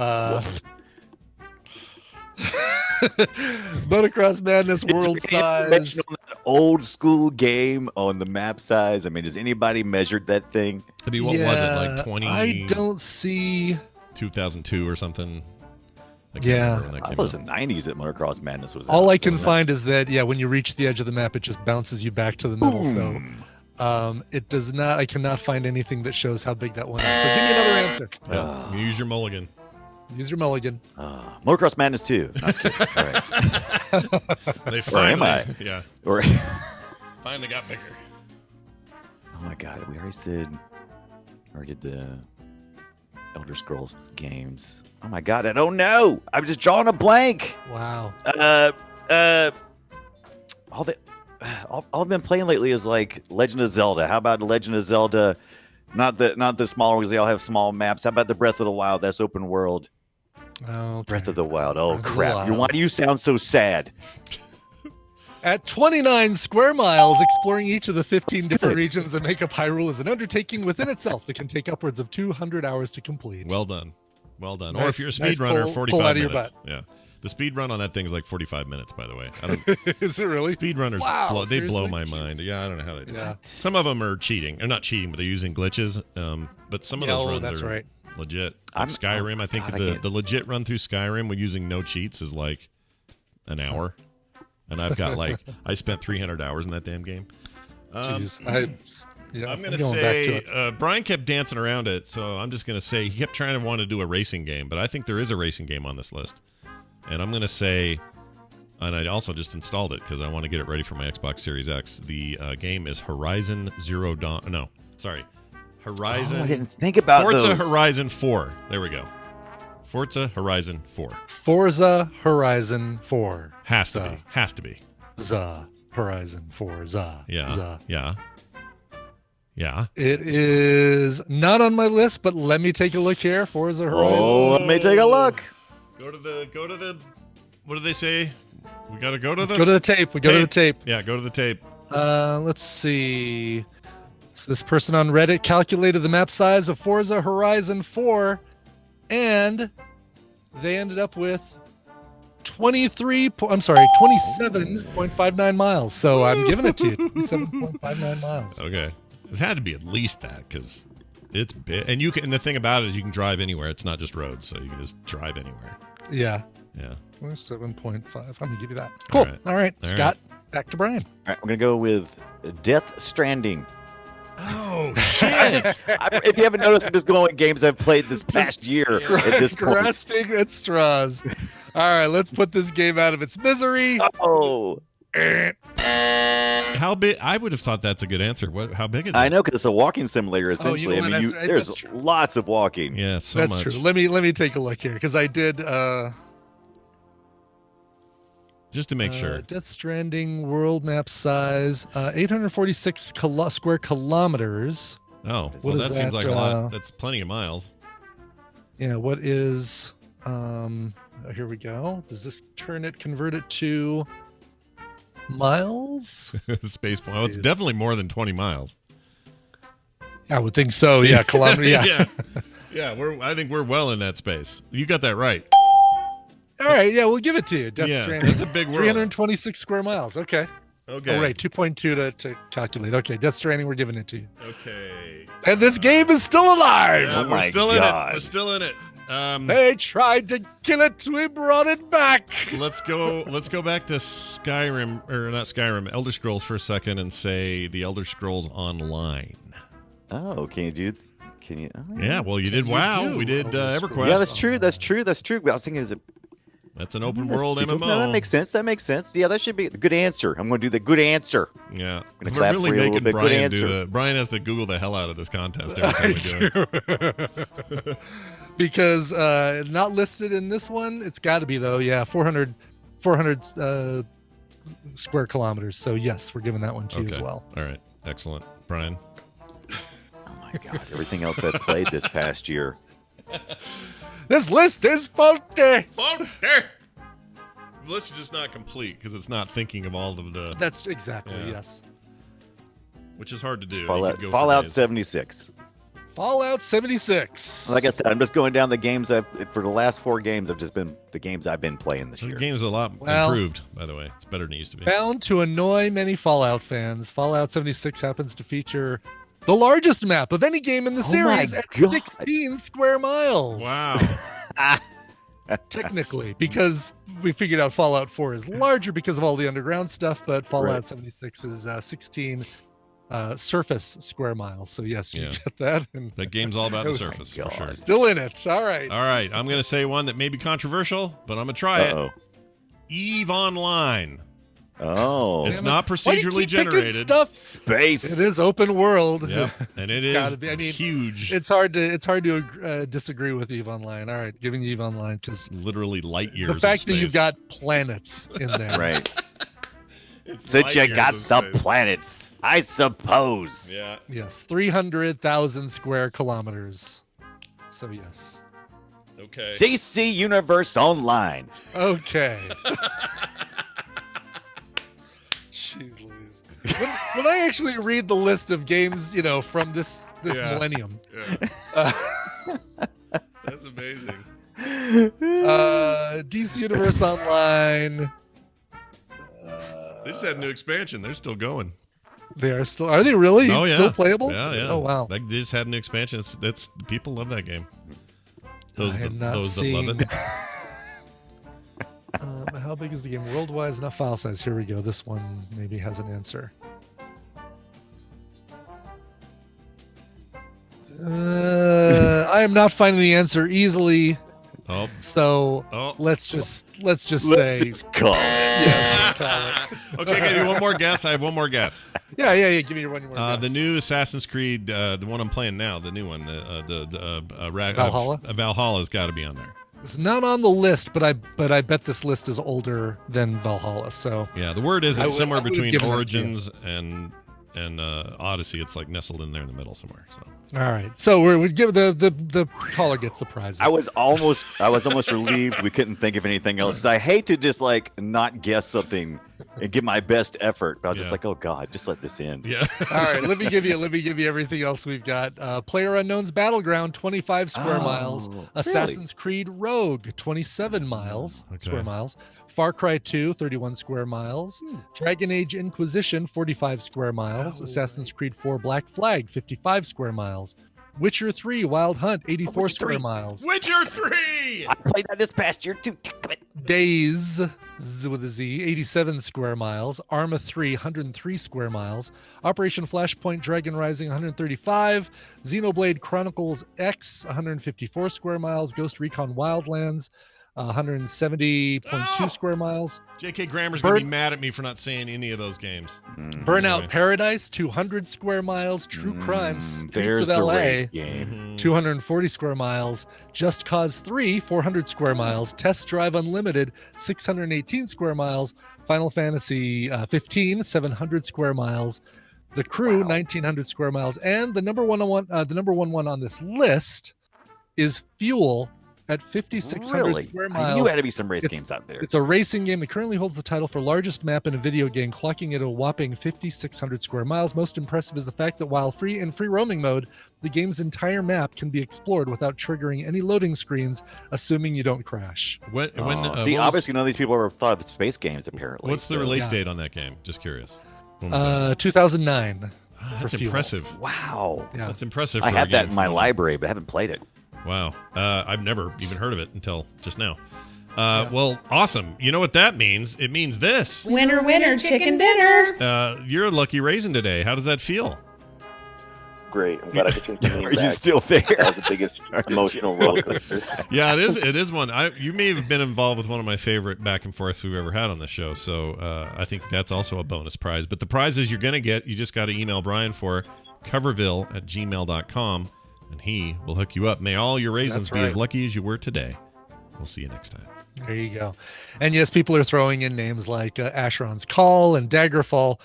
Motocross Madness world Is there any information size. on that old school game on the map size? I mean, has anybody measured that thing? I mean, what was it, like 20? I don't see. 2002 or something? I can't Yeah. remember when that I came thought it was out. the 90s that Motocross Madness was. All out, I so can that- find is that when you reach the edge of the map, it just bounces you back to the middle. So, it does not. I cannot find anything that shows how big that one is. So give me another answer. Yeah, you use your mulligan. Use your mulligan. Motocross Madness 2. No, I'm just kidding. All right. They Or am finally, I? yeah, Or, finally got bigger. oh my God, we already said, or did the Elder Scrolls games? Oh my God, I don't know. I'm just drawing a blank. Wow. All I've been playing lately is like Legend of Zelda. How about Legend of Zelda? Not the smaller ones. They all have small maps. How about the Breath of the Wild? That's open world. Okay. Breath of the Wild. Oh Breath of the crap! Wild. Why do you sound so sad? At 29 square miles, exploring each of the 15 different good. regions that make up Hyrule is an undertaking within itself that can take upwards of 200 hours to complete. Well done. Well done. or Nice- if you're a nice speedrunner, pull 45 out of your minutes. butt. Yeah. The speed run on that thing's like 45 minutes, by the way. I don't, Is it really? speedrunners, Wow, they blow seriously? my Jeez. mind. Yeah, I don't know how they do Yeah. it. Some of them are cheating. Or not cheating, but they're using glitches. But some of those Oh, runs that's are right. legit. Like I'm- Skyrim, I think God, I the can't- legit run through Skyrim with using no cheats is like an hour. And I've got like, I spent 300 hours in that damn game. Jeez. I'm going to going back to say, it. Brian kept dancing around it, so I'm just going to say he kept trying to want to do a racing game, but I think there is a racing game on this list. And I'm going to say, and I also just installed it because I want to get it ready for my Xbox Series X. The game is Horizon Zero Dawn. No, sorry. Horizon. Oh, I didn't think about Forza those. Horizon 4. There we go. Forza Horizon 4. Forza Horizon 4. Has to Duh. be. Has to be. Za Horizon 4. Za. Yeah. Za. Yeah. Yeah. It is not on my list, but let me take a look here. Forza Horizon. Oh, let me take a look. Go to the what do they say? We got to go to the Go to the tape. We go to the tape. Yeah, go to the tape. Let's see. So this person on Reddit calculated the map size of Forza Horizon 4, and they ended up with 27.59 miles. So I'm giving it to you. 27.59 miles. Okay. It had to be at least that cuz it's big. And you can, and the thing about it is you can drive anywhere. It's not just roads, so you can just drive anywhere. Yeah. Yeah. 27.5. I'm gonna give you that. Cool. right. All right. All Scott, back to Brian. All right, I'm gonna go with Death Stranding. Oh shit. If you haven't noticed, I'm just going with games I've played this past year at this point. Grasping at straws. All right, let's put this game out of its misery. Oh, How big? I would have thought that's a good answer. What? How big is it? I know because it's a walking simulator. Oh, you Essentially, know what? I mean, That's right, there's that's true. lots of walking. Yeah, so That's much. true. Let me take a look here because I did. Just to make sure. Death Stranding world map size 846 square kilometers. Oh, What well, is that seems that, like a lot. That's plenty of miles. Yeah. What is? Here we go. Does this convert it to miles? Space point. Oh, it's Jeez. definitely more than 20 miles. I would think so. Yeah, kilometer. Yeah. yeah. Yeah, I think we're well in that space. You got that right. All right. Yeah, we'll give it to you. Death Yeah, Stranding. that's a big world. 326 square miles. Okay. Okay. Oh, right. 2.2 to calculate. Okay. Death Stranding. We're giving it to you. Okay. And this game is still alive. Yeah, Oh we're my still in it. God. We're still in it. They tried to kill it. We brought it back. Let's go back to Skyrim, or not Skyrim, Elder Scrolls for a second and say the Elder Scrolls Online. Oh, can you do? Can you? Oh, Yeah, well, you did you WoW. do We did Elder Scrolls? EverQuest. Yeah, that's true. That's true. That's true. But I was thinking, is it? That's an open that's world cheap. MMO. No, that makes sense. That makes sense. Yeah, that should be the good answer. I'm going to do the good answer. Yeah, gonna we're clap really for you a little making bit. Good Brian do answer. the. Brian has to Google the hell out of this contest every time we do it. Because not listed in this one. It's got to be though. Yeah, 400 square kilometers. So yes, we're giving that one to you as Okay. well. All right, excellent, Brian. Oh my God! Everything else I've played this past year. This list is faulty. Faulty. The list is just not complete because it's not thinking of all of the, That's exactly, Yeah. yes. which is hard to do. You Fallout, could go for Fallout days. 76. Fallout 76. Like I said, I'm just going down the games for the last 4 games. Have just been the games I've been playing this The year. game's a lot Well- improved, by the way. It's better than it used to be. Bound to annoy many Fallout fans, Fallout 76 happens to feature the largest map of any game in the Oh my series at God. 16 square miles. Wow. Technically, because we figured out Fallout 4 is larger because of all the underground stuff, but Fallout Right. 76 is 16 surface square miles. So yes, you Yeah. get that. And That game's all about That the was- surface, for God. sure. still in it. All right. All right, I'm going to say one that may be controversial, but I'm going to try it. Uh-oh. EVE Online. Oh, It's Damn it. not Why do you procedurally keep picking generated. Stuff? space. It is open world. Yep, and it is Gotta be. I mean, huge. It's hard to disagree with Eve Online. All right, giving Eve Online because Literally light years. the fact of that you've space. got planets in there. Right. It's Since light you years got of the space. planets, I suppose. Yeah. Yes, 300,000 square kilometers. So yes. Okay. DC Universe Online. Okay. Jeez Louise. When I actually read the list of games, from this Yeah. millennium, Yeah. uh, That's amazing. DC Universe Online, They just had a new expansion. They're still going. are they really Oh yeah. still playable? Yeah, yeah. Oh wow. They just had a new expansion. That's people love that game. Those I that, have not those that seen. love it. How big is the game worldwide? Enough file size. Here we go. This one maybe has an answer. I am not finding the answer easily, Oh, so oh. let's just say Let's just call it. yeah. Call it. Okay, can I do one more guess? I have one more guess. Yeah. Give me your one. More The new Assassin's Creed, the one I'm playing now, the new one, Valhalla? Valhalla's got to be on there. It's not on the list, but I bet this list is older than Valhalla. So Yeah, the word is I it's would- somewhere I would between give it a Origins and Odyssey. It's like nestled in there in the middle somewhere. So all right. So we give the caller gets the prizes. I was almost relieved we couldn't think of anything else. I hate to just not guess something and give my best effort, but I was Yeah. just like, oh God, just let this end. yeah. All right, let me give you everything else we've got. Player Unknown's Battleground, 25 square miles. Oh, Assassin's Creed Rogue, 27 miles, Okay. square miles. Far Cry 2, 31 square miles. Dragon Age Inquisition, 45 square miles. Assassin's Creed 4 Black Flag, 55 square miles. Witcher 3 Wild Hunt, 84 Witcher square 3. miles. Witcher 3! I played that this past year too. Days with a Z, 87 square miles. Arma 3, 103 square miles. Operation Flashpoint Dragon Rising, 135. Xenoblade Chronicles X, 154 square miles. Ghost Recon Wildlands, 170.2 Oh! square miles. J.K. Grammer's going to be Bird- mad at me for not saying any of those games. Burnout Anyway. Paradise, 200 square miles. True Crime Streets There's of the LA, race game. Mhm. 240 square miles. Just Cause 3, 400 square miles. Test Drive Unlimited, 618 square miles. Final Fantasy 15, 700 square miles. The Crew, 1900 square miles. And the number one on this list is Fuel at 5,600 Really? square I miles. knew had to be some race It's- games out there. It's a racing game that currently holds the title for largest map in a video game, clocking at a whopping 5,600 square miles. Most impressive is the fact that while free roaming mode, the game's entire map can be explored without triggering any loading screens, assuming you don't crash. See, what was- obviously none of these people ever thought of space games. Apparently, what's the so- release Yeah. date on that game? Just curious. When was that? 2009. That's for Fuel. impressive. Wow. Yeah. That's impressive. I for a have that game in my from- library, but I haven't played it. Wow. I've never even heard of it until just now. Well, awesome. You know what that means? It means this. Winner, winner, chicken dinner. You're a lucky raisin today. How does that feel? Great. I'm glad I could turn Are you back. still there? That was the biggest emotional roller coaster. Yeah, it is. It is one. You may have been involved with one of my favorite back and forths we've ever had on the show. So I think that's also a bonus prize. But the prizes you're going to get, you just got to email Brian for coverville@gmail.com, and he will hook you up. May all your raisins That's be as right. lucky as you were today. We'll see you next time. There you go. And yes, people are throwing in names like Asheron's Call and Daggerfall.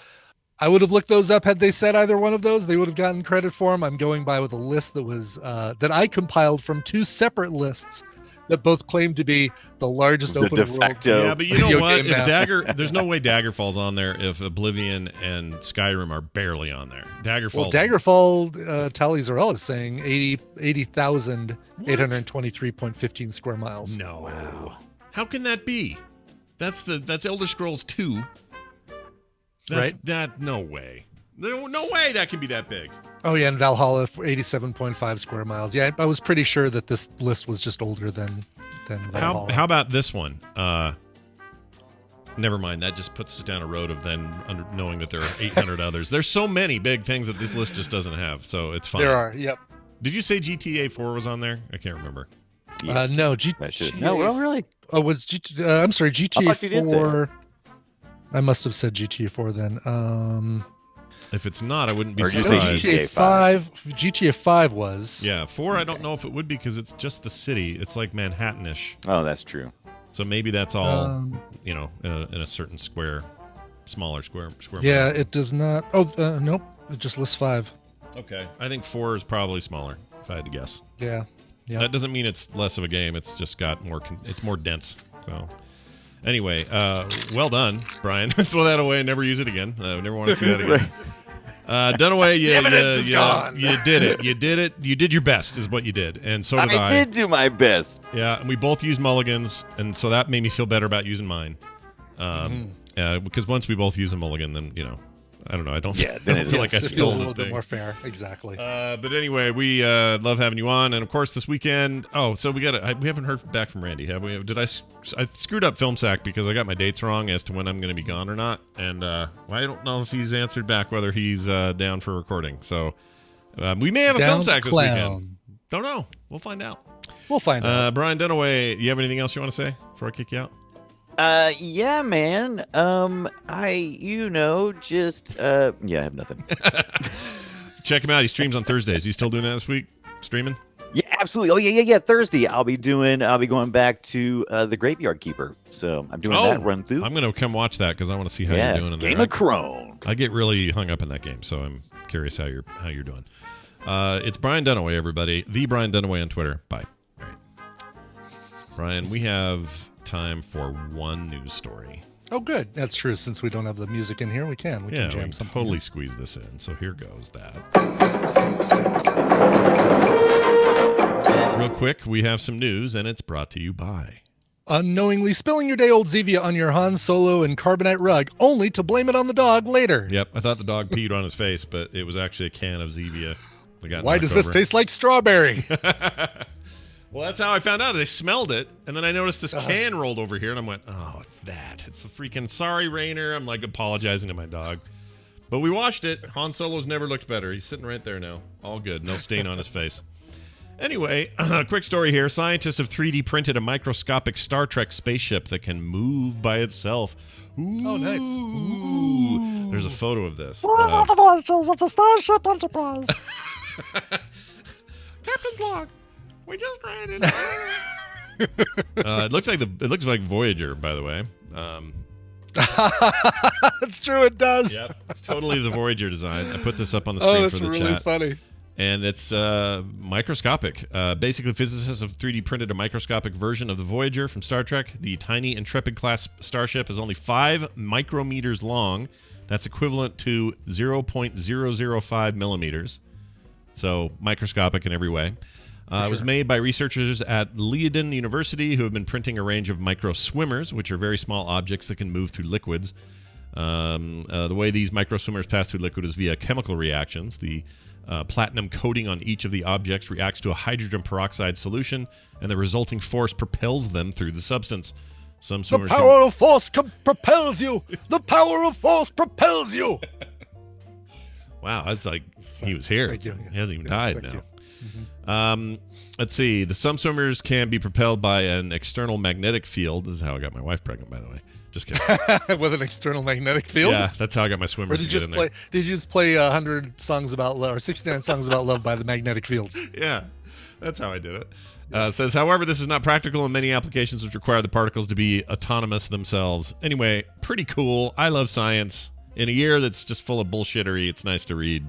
I would have looked those up had they said either one of those. They would have gotten credit for them. I'm going by with a list that was that I compiled from 2 separate lists that both claim to be the largest The open de world. facto. Yeah, but you know video what? game If maps. there's no way Daggerfall's on there if Oblivion and Skyrim are barely on there. Well, Daggerfall. Daggerfall Tally Zarel is saying 80,823.15 square miles. No. Wow. How can that be? That's Elder Scrolls 2. That's Right. that. No way. No way that can be that big. Oh yeah, and Valhalla for 87.5 square miles. Yeah, I was pretty sure that this list was just older than Valhalla. How about this one? Never mind. That just puts us down a road of then knowing that there are 800 others. There's so many big things that this list just doesn't have, so it's fine. There are. Yep. Did you say GTA 4 was on there? I can't remember. Yes. No, That should. No, well, really. Oh, was I'm sorry, I thought you did GTA 4. I must have said GTA 4 then. If it's not, I wouldn't be Or did you say surprised. GTA GTA 5. GTA 5 was. Yeah, 4. I don't know if it would be because it's just the city. It's like Manhattanish, Oh, that's true. so maybe that's all in a certain smaller square. Yeah, mile. it does not. Oh, nope. It just lists 5. Okay. I think 4 is probably smaller, if I had to guess. Yeah. Yeah. That doesn't mean it's less of a game. It's just got more. It's more dense. So, anyway, well done, Brian. Throw that away and never use it again. I never want to see that again. Dunaway, you did it. You did it. You did your best, is what you did, and so did I. I did do my best. Yeah, and we both used mulligans, and so that made me feel better about using mine. Because once we both use a mulligan, then I don't know. I don't, Yeah, I then don't it feel is. like I It stole feels a the little bit thing. more fair. Exactly. But anyway, we love having you on, and of course this weekend. Oh, so we haven't heard back from Randy, have we? Did I screwed up Film Sack because I got my dates wrong as to when I'm going to be gone or not, and I don't know if he's answered back whether he's down for recording. So we may have a Down Film Sack this clown. weekend. Don't know. We'll find out. We'll find out. Brian Dunaway, you have anything else you want to say before I kick you out? Yeah, man. I have nothing. Check him out. He streams on Thursdays. He's still doing that this week? Streaming? Yeah, absolutely. Oh, yeah. Thursday, I'll be going back to the Graveyard Keeper. So I'm doing that run through. I'm going to come watch that because I want to see how you're doing in there. Game of Crone. I get really hung up in that game, so I'm curious how you're doing. It's Brian Dunaway, everybody. The Brian Dunaway on Twitter. Bye. All right. Brian, we have time for one news story. Oh, good. That's true. Since we don't have the music in here, we can. We can We jam can something. totally squeeze this in. So here goes that. Real quick, we have some news, and it's brought to you by... Unknowingly spilling your day-old Zevia on your Han Solo and Carbonite rug, only to blame it on the dog later. Yep, I thought the dog peed on his face, but it was actually a can of Zevia. that got Why knocked does this over. taste like strawberry? Well, that's how I found out. I smelled it, and then I noticed this can rolled over here, and I went, oh, it's that. It's the freaking sorry, Rainer. I'm like apologizing to my dog. But we washed it. Han Solo's never looked better. He's sitting right there now. All good. No stain on his face. Anyway, quick story here. Scientists have 3D printed a microscopic Star Trek spaceship that can move by itself. Ooh. Oh, nice. Ooh. There's a photo of this. the voyages of the Starship Enterprise. Captain's log. We just ran it. It looks like Voyager, by the way. It's true, it does. Yep, it's totally the Voyager design. I put this up on the screen that's for the really chat. funny. And it's microscopic. Basically, physicists have 3D printed a microscopic version of the Voyager from Star Trek. The tiny Intrepid-class starship is only 5 micrometers long. That's equivalent to 0.005 millimeters. So microscopic in every way. It was made by researchers at Leiden University who have been printing a range of micro swimmers, which are very small objects that can move through liquids. The way these micro swimmers pass through liquid is via chemical reactions. The platinum coating on each of the objects reacts to a hydrogen peroxide solution, and the resulting force propels them through the substance. Some The swimmers power of force propels you. The power of force propels you. Wow, that's like he was here. Thank you. He hasn't even died thank now. you. Let's see. Some swimmers can be propelled by an external magnetic field. This is how I got my wife pregnant, by the way. Just kidding. With an external magnetic field. Yeah, that's how I got my Or swimmers did to you get just in there. play? Did you just play 100 songs about love or 69 songs about love by the magnetic fields? Yeah, that's how I did it. It says, however, this is not practical in many applications which require the particles to be autonomous themselves. Anyway, pretty cool. I love science. in a year that's just full of bullshittery, it's nice to read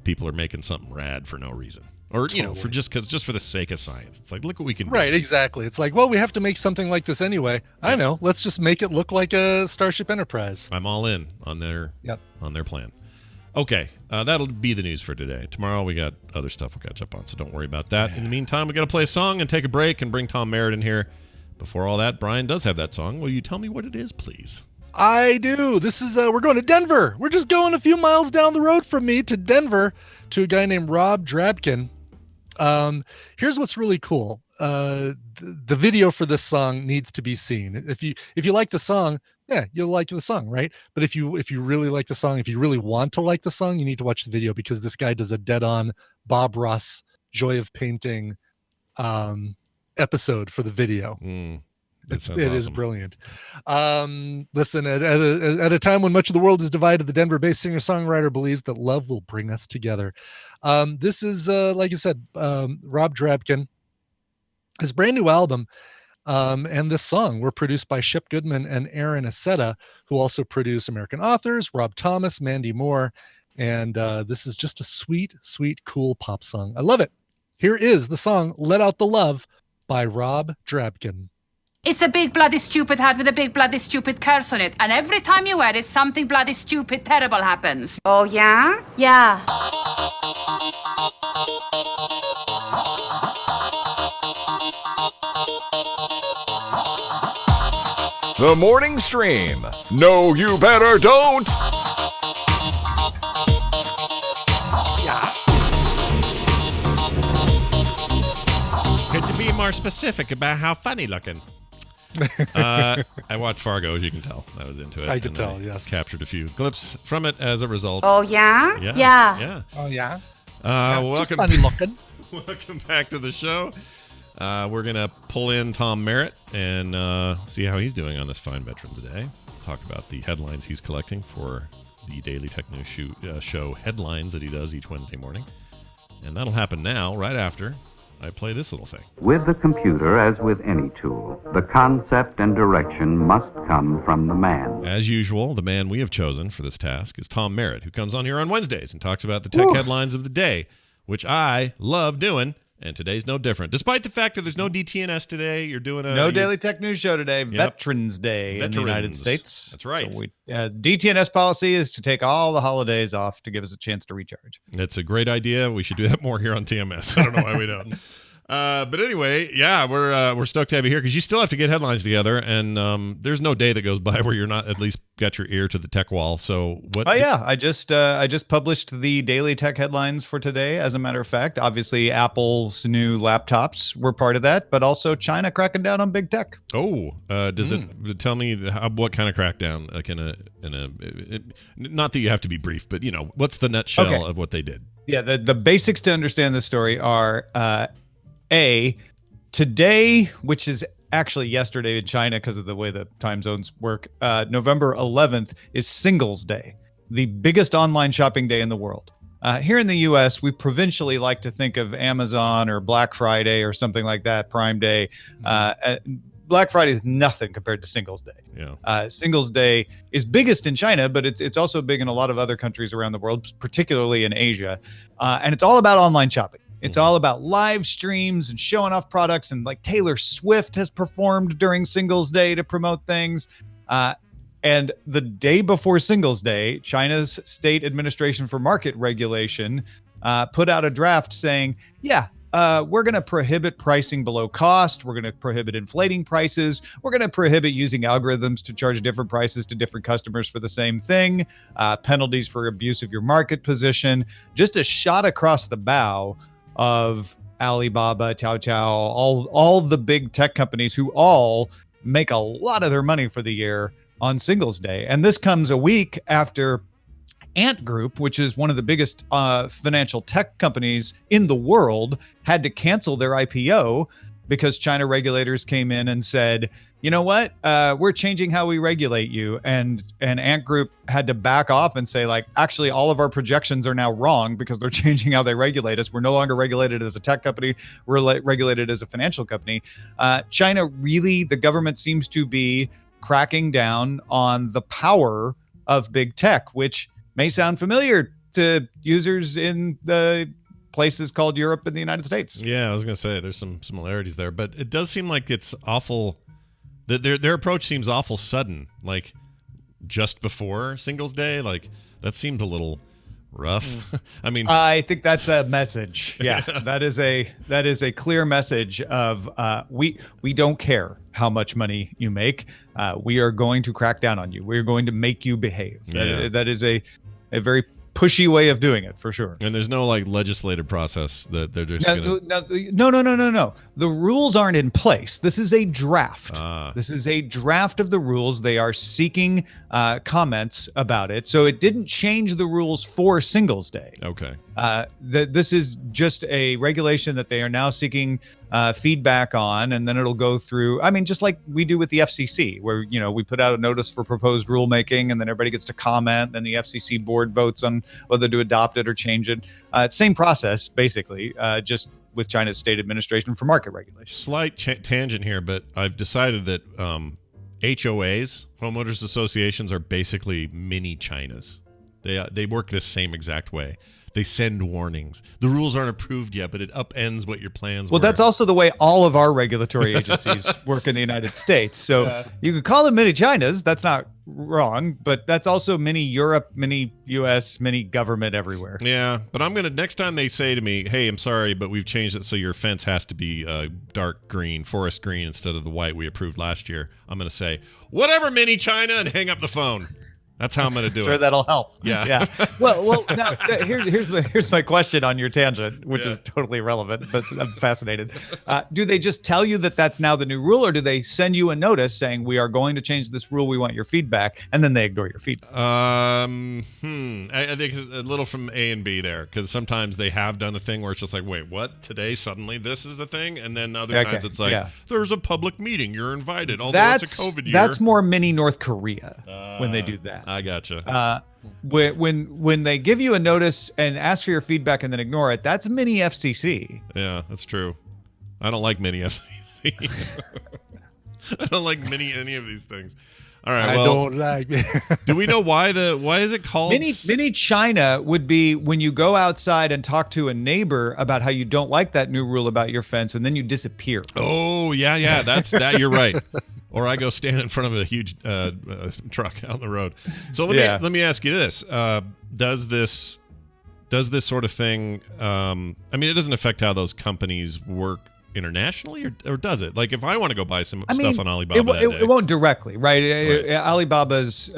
people are making something rad for no reason. Or, for just for the sake of science. It's like, look what we can do. Right, exactly. It's like, well, we have to make something like this anyway. I know. Let's just make it look like a Starship Enterprise. I'm all in on their plan. Okay, that'll be the news for today. Tomorrow we got other stuff we'll catch up on, so don't worry about that. In the meantime, we got to play a song and take a break and bring Tom Merritt in here. Before all that, Brian does have that song. Will you tell me what it is, please? I do. This is, we're going to Denver. We're just going a few miles down the road from me to Denver to a guy named Rob Drabkin. Here's what's really cool. The video for this song needs to be seen. If you like the song, yeah, you'll like the song, right? But if you really like the song, if you really want to like the song, you need to watch the video because this guy does a dead-on Bob Ross Joy of Painting episode for the video. It is brilliant. Listen, at a time when much of the world is divided, the Denver-based singer-songwriter believes that love will bring us together. This is, like I said, Rob Drabkin. His brand new album and this song were produced by Shep Goodman and Aaron Aceta, who also produce American Authors, Rob Thomas, Mandy Moore, and this is just a sweet, sweet, cool pop song. I love it. Here is the song "Let Out the Love" by Rob Drabkin. It's a big bloody stupid hat with a big bloody stupid curse on it, and every time you wear it, something bloody stupid terrible happens. Oh, yeah? Yeah. The Morning Stream. No, you better don't. Could you be more specific about how funny looking? I watched Fargo, as you can tell. I was into it. I could tell, yes. Captured a few clips from it as a result. Oh, yeah? Yeah. Oh, yeah? Welcome. Funny looking. Welcome back to the show. We're going to pull in Tom Merritt and see how he's doing on this fine Veterans Day. Talk about the headlines he's collecting for the Daily Tech News show headlines that he does each Wednesday morning. And that'll happen now, right after I play this little thing. With the computer, as with any tool, the concept and direction must come from the man. As usual, the man we have chosen for this task is Tom Merritt, who comes on here on Wednesdays and talks about the tech headlines of the day, which I love doing. And today's no different. Despite the fact that there's no DTNS today, you're doing no Daily Tech News show today. Yep. Veterans Day in the United States. That's right. So DTNS policy is to take all the holidays off to give us a chance to recharge. It's a great idea. We should do that more here on TMS. I don't know why we don't. But anyway, yeah, we're stoked to have you here because you still have to get headlines together, and there's no day that goes by where you're not at least got your ear to the tech wall. So what? Oh yeah, I just published the daily tech headlines for today. As a matter of fact, obviously Apple's new laptops were part of that, but also China cracking down on big tech. Oh, does it tell me what kind of crackdown? Like not that you have to be brief, but what's the nutshell of what they did? Yeah, the basics to understand this story are. Today, which is actually yesterday in China because of the way the time zones work, November 11th is Singles Day, the biggest online shopping day in the world. Here in the U.S., we provincially like to think of Amazon or Black Friday or something like that, Prime Day. Black Friday is nothing compared to Singles Day. Yeah. Singles Day is biggest in China, but it's also big in a lot of other countries around the world, particularly in Asia. And it's all about online shopping. It's all about live streams and showing off products. And like Taylor Swift has performed during Singles Day to promote things. And the day before Singles Day, China's State Administration for Market Regulation put out a draft saying, we're going to prohibit pricing below cost. We're going to prohibit inflating prices. We're going to prohibit using algorithms to charge different prices to different customers for the same thing. Penalties for abuse of your market position. Just a shot across the bow of Alibaba, Taobao, all the big tech companies who all make a lot of their money for the year on Singles Day. And this comes a week after Ant Group, which is one of the biggest financial tech companies in the world, had to cancel their IPO because China regulators came in and said, you know what, we're changing how we regulate you. And Ant Group had to back off and say, like, actually, all of our projections are now wrong because they're changing how they regulate us. We're no longer regulated as a tech company. We're regulated as a financial company. China, really, the government seems to be cracking down on the power of big tech, which may sound familiar to users in the places called Europe and the United States. Yeah, I was gonna say there's some similarities there, but it does seem like it's awful. Their approach seems awful sudden, like just before Singles Day. Like that seemed a little rough. I mean, I think that's a message. Yeah, that is a clear message of we don't care how much money you make. We are going to crack down on you. We're going to make you behave. That is a very pushy way of doing it for sure. And there's no like legislative process that they're just No. The rules aren't in place. This is a draft. This is a draft of the rules. They are seeking comments about it. So it didn't change the rules for Singles Day. Okay. This is just a regulation that they are now seeking feedback on, and then it'll go through. I mean, just like we do with the FCC, where we put out a notice for proposed rulemaking, and then everybody gets to comment. Then the FCC board votes on whether to adopt it or change it. Same process, basically, just with China's State Administration for Market Regulation. Slight tangent here, but I've decided that HOAs, homeowners associations, are basically mini Chinas. They work this same exact way. They send warnings. The rules aren't approved yet, but it upends what your plans were. Well, that's also the way all of our regulatory agencies work in the United States. So you could call them mini Chinas. That's not wrong, but that's also mini Europe, mini US, mini government everywhere. Yeah, but I'm going to, next time they say to me, hey, I'm sorry, but we've changed it so your fence has to be dark green, forest green, instead of the white we approved last year, I'm going to say, whatever, mini China, and hang up the phone. That's how I'm going to do it. Sure, that'll help. Yeah. Well. Now here's my question on your tangent, which is totally irrelevant, but I'm fascinated. Do they just tell you that that's now the new rule, or do they send you a notice saying we are going to change this rule? We want your feedback, and then they ignore your feedback? I think it's a little from A and B there, because sometimes they have done a thing where it's just like, wait, what? Today suddenly this is the thing, and then other times it's like, there's a public meeting, you're invited, although it's a COVID year. That's more mini North Korea when they do that. I gotcha. When they give you a notice and ask for your feedback and then ignore it, that's mini FCC. Yeah, that's true. I don't like mini FCC. I don't like any of these things. All right. I don't like it. Do we know why is it called mini China? Would be when you go outside and talk to a neighbor about how you don't like that new rule about your fence, and then you disappear. Oh yeah, that's that. You're right. Or I go stand in front of a huge truck out on the road. So let me ask you this: does this sort of thing? I mean, it doesn't affect how those companies work internationally, or does it? Like, if I want to go buy some stuff on Alibaba, it won't directly, right? Alibaba's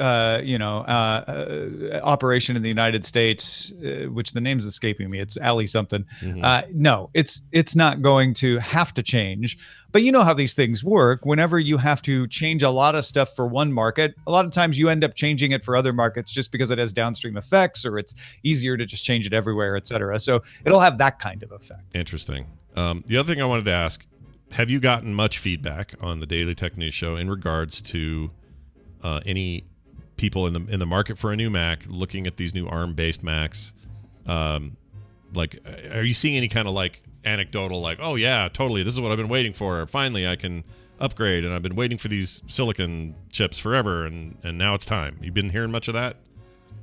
operation in the United States, which the name's escaping me, it's Ali something. No, it's not going to have to change. But you know how these things work. Whenever you have to change a lot of stuff for one market, a lot of times you end up changing it for other markets just because it has downstream effects, or it's easier to just change it everywhere, et cetera. So it'll have that kind of effect. Interesting. The other thing I wanted to ask, have you gotten much feedback on the Daily Tech News Show in regards to any people in the market for a new Mac looking at these new ARM-based Macs? Like, are you seeing any kind of like anecdotal, like, oh yeah, totally, this is what I've been waiting for. Finally, I can upgrade, and I've been waiting for these silicon chips forever, and now it's time. You've been hearing much of that?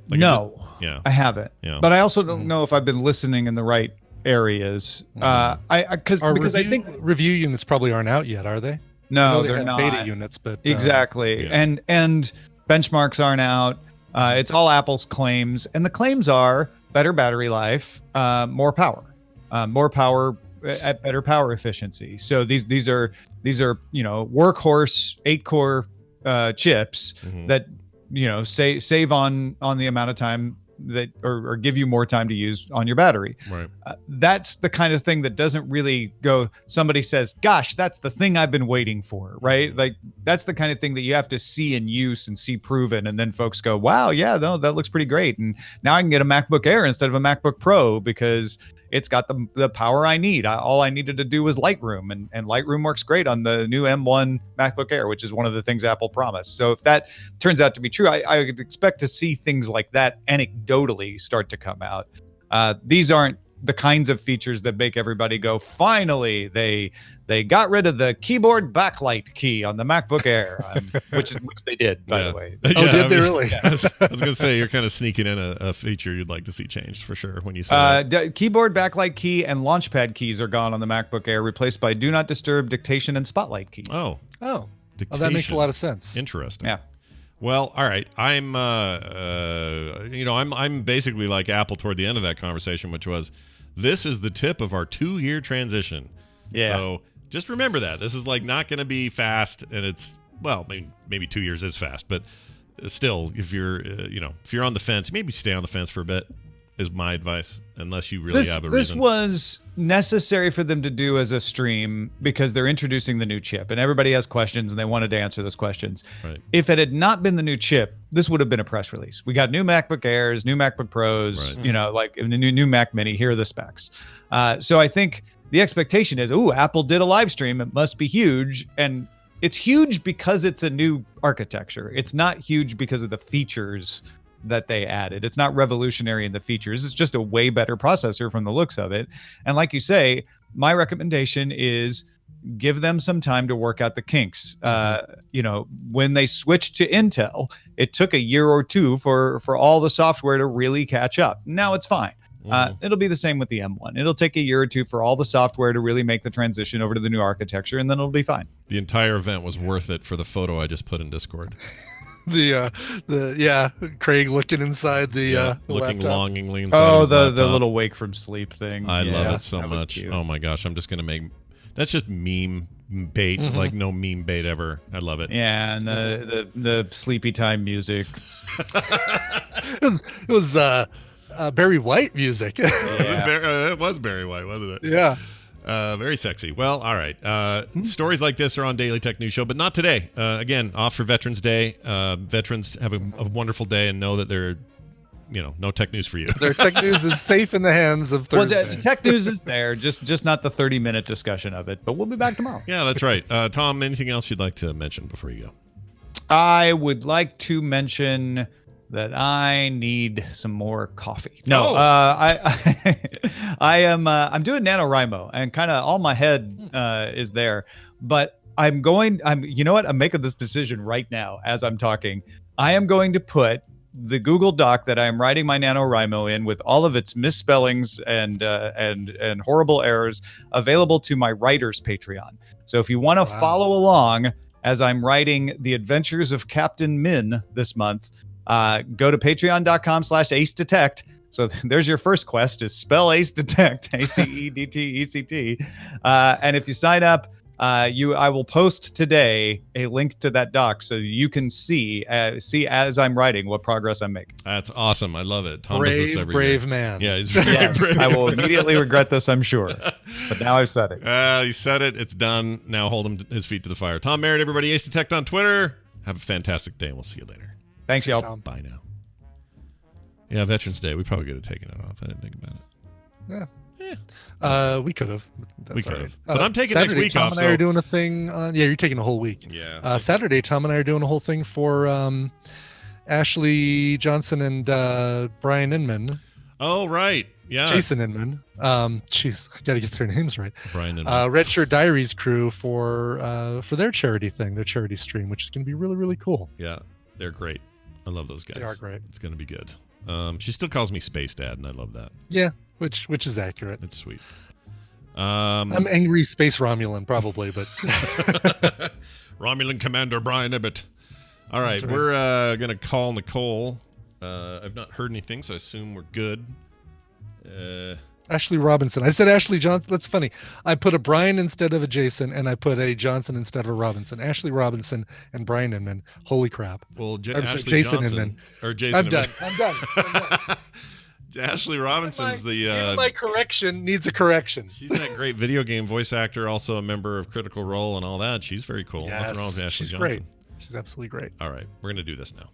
Like, no, I haven't. Yeah. But I also don't know if I've been listening in the right areas. Because I think review units probably aren't out yet, are they? No, they're not. Beta units, but exactly. And benchmarks aren't out. It's all Apple's claims, and the claims are better battery life, more power at better power efficiency. So these are workhorse 8-core chips that save on the amount of time that or give you more time to use on your battery. Right. That's the kind of thing that doesn't really go, somebody says, gosh, that's the thing I've been waiting for, right? Like, that's the kind of thing that you have to see in use and see proven, and then folks go, wow, yeah, no, that looks pretty great, and now I can get a MacBook Air instead of a MacBook Pro because it's got the power I need. All I needed to do was Lightroom, and Lightroom works great on the new M1 MacBook Air, which is one of the things Apple promised. So if that turns out to be true, I would expect to see things like that anecdotally start to come out. These aren't the kinds of features that make everybody go, finally, they got rid of the keyboard backlight key on the MacBook Air, which they did, by the way. Oh, did they really? I was going to say, you're kind of sneaking in a feature you'd like to see changed for sure when you say that. Keyboard backlight key and launchpad keys are gone on the MacBook Air, replaced by do not disturb, dictation, and spotlight keys. Oh, Dictation. that makes a lot of sense. Interesting. Yeah. Well, all right. I'm basically like Apple toward the end of that conversation, which was, this is the tip of our 2-year transition. Yeah. So just remember that this is like not going to be fast, and it's maybe 2 years is fast, but still, if you're if you're on the fence, maybe stay on the fence for a bit. Is my advice, unless you really have a reason. This was necessary for them to do as a stream because they're introducing the new chip, and everybody has questions, and they wanted to answer those questions. Right. If it had not been the new chip, this would have been a press release. We got new MacBook Airs, new MacBook Pros, right. Like a new Mac Mini. Here are the specs. So I think the expectation is, Apple did a live stream. It must be huge, and it's huge because it's a new architecture. It's not huge because of the features that they added. It's not revolutionary in the features. It's just a way better processor from the looks of it. And like you say, my recommendation is give them some time to work out the kinks. When they switched to Intel, it took a year or two for all the software to really catch up. Now it's fine. It'll be the same with the M1. It'll take a year or two for all the software to really make the transition over to the new architecture, and then it'll be fine. The entire event was worth it for the photo I just put in Discord. Craig looking inside the looking laptop. longingly inside the little wake from sleep thing. I love it so much. Oh my gosh, I'm just gonna make that's just meme bait, like no meme bait ever. I love it. Yeah, and the sleepy time music. It was Barry White music. It was Barry White, wasn't it? Yeah. Very sexy. Well, all right. Stories like this are on Daily Tech News Show, but not today. Again, off for Veterans Day. Veterans have a wonderful day and know that they're, no tech news for you. Their tech news is safe in the hands of Thursday. Well, the tech news is there, just not the 30-minute discussion of it. But we'll be back tomorrow. Yeah, that's right. Tom, anything else you'd like to mention before you go? I would like to mention that I need some more coffee. No, I'm doing NaNoWriMo, and kind of all my head is there, but I'm making this decision right now as I'm talking. I am going to put the Google Doc that I'm writing my NaNoWriMo in with all of its misspellings and horrible errors available to my writers Patreon. So if you want to follow along as I'm writing The Adventures of Captain Min this month, go to patreon.com/AceDetect. So there's your first quest, is spell Ace Detect, ACEDTECT. And if you sign up, I will post today a link to that doc so you can see as I'm writing what progress I'm making. That's awesome. I love it. Tom does this every brave year. man. Yeah, he's very brave. I will immediately regret this, I'm sure. But now I've said it. He said it. It's done. Now hold his feet to the fire. Tom Merritt, everybody. Ace Detect on Twitter. Have a fantastic day, and we'll see you later. Thanks, y'all. Bye now. Yeah, Veterans Day. We probably could have taken it off. I didn't think about it. We could have. We could have. But I'm taking Saturday, next week Tom off. and I are doing a thing. You're taking a whole week. Yeah. Saturday, Tom and I are doing a whole thing for Ashley Johnson and Brian Inman. Oh, right. Yeah. Jason Inman. Jeez, got to get their names right. Brian Inman. Red Shirt Diaries crew for their charity thing, their charity stream, which is going to be really, really cool. Yeah, they're great. I love those guys. They are great. It's going to be good. She still calls me Space Dad, and I love that. Yeah, which is accurate. It's sweet. I'm angry Space Romulan, probably, but Romulan Commander Brian Ibbett. All right, right. We're going to call Nicole. I've not heard anything, so I assume we're good. Ashley Robinson. I said Ashley Johnson. That's funny. I put a Brian instead of a Jason, and I put a Johnson instead of a Robinson. Ashley Robinson and Brian Inman. Holy crap. Well, Ashley Jason Johnson Inman. Or Jason I'm Inman. done. Ashley Robinson's my correction needs a correction. She's that great video game voice actor, also a member of Critical Role and all that. She's very cool. Yes, nothing wrong with Ashley she's Johnson. great. She's absolutely great. All right, we're going to do this now.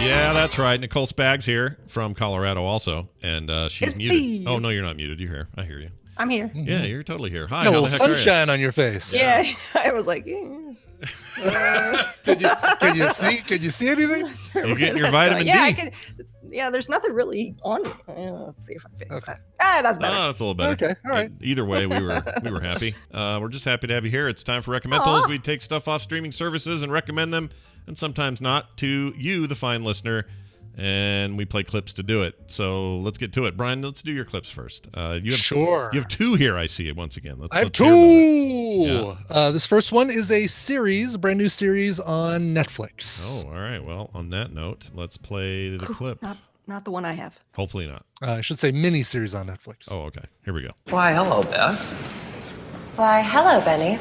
Yeah, that's right. Nicole Spags here from Colorado also. And she's It's muted. me. Oh, no, you're not muted. You're here. I hear you. I'm here. Yeah, you're totally here. Hi, Got a how little the heck are you? sunshine on your face. Yeah, I was like, Can you see? Can you see anything? You getting your That's vitamin yeah, I D? can, yeah, there's nothing really on me. Let's see if I fix that. That's better. Oh, that's a little better. Okay, all right. Either way, we were happy. We're just happy to have you here. It's time for Recommendals. We take stuff off streaming services and recommend them, and sometimes not, to you, the fine listener. And we play clips to do it. So let's get to it. Brian, let's do your clips first. Sure. You have two here, I see, once again. I have let's hear about it. two. This first one is a series, brand new series on Netflix. Oh, all right. Well, on that note, let's play the clip. Not the one I have. Hopefully not. I should say mini series on Netflix. Oh, okay. Here we go. Why, hello, Beth. Why, hello, Benny.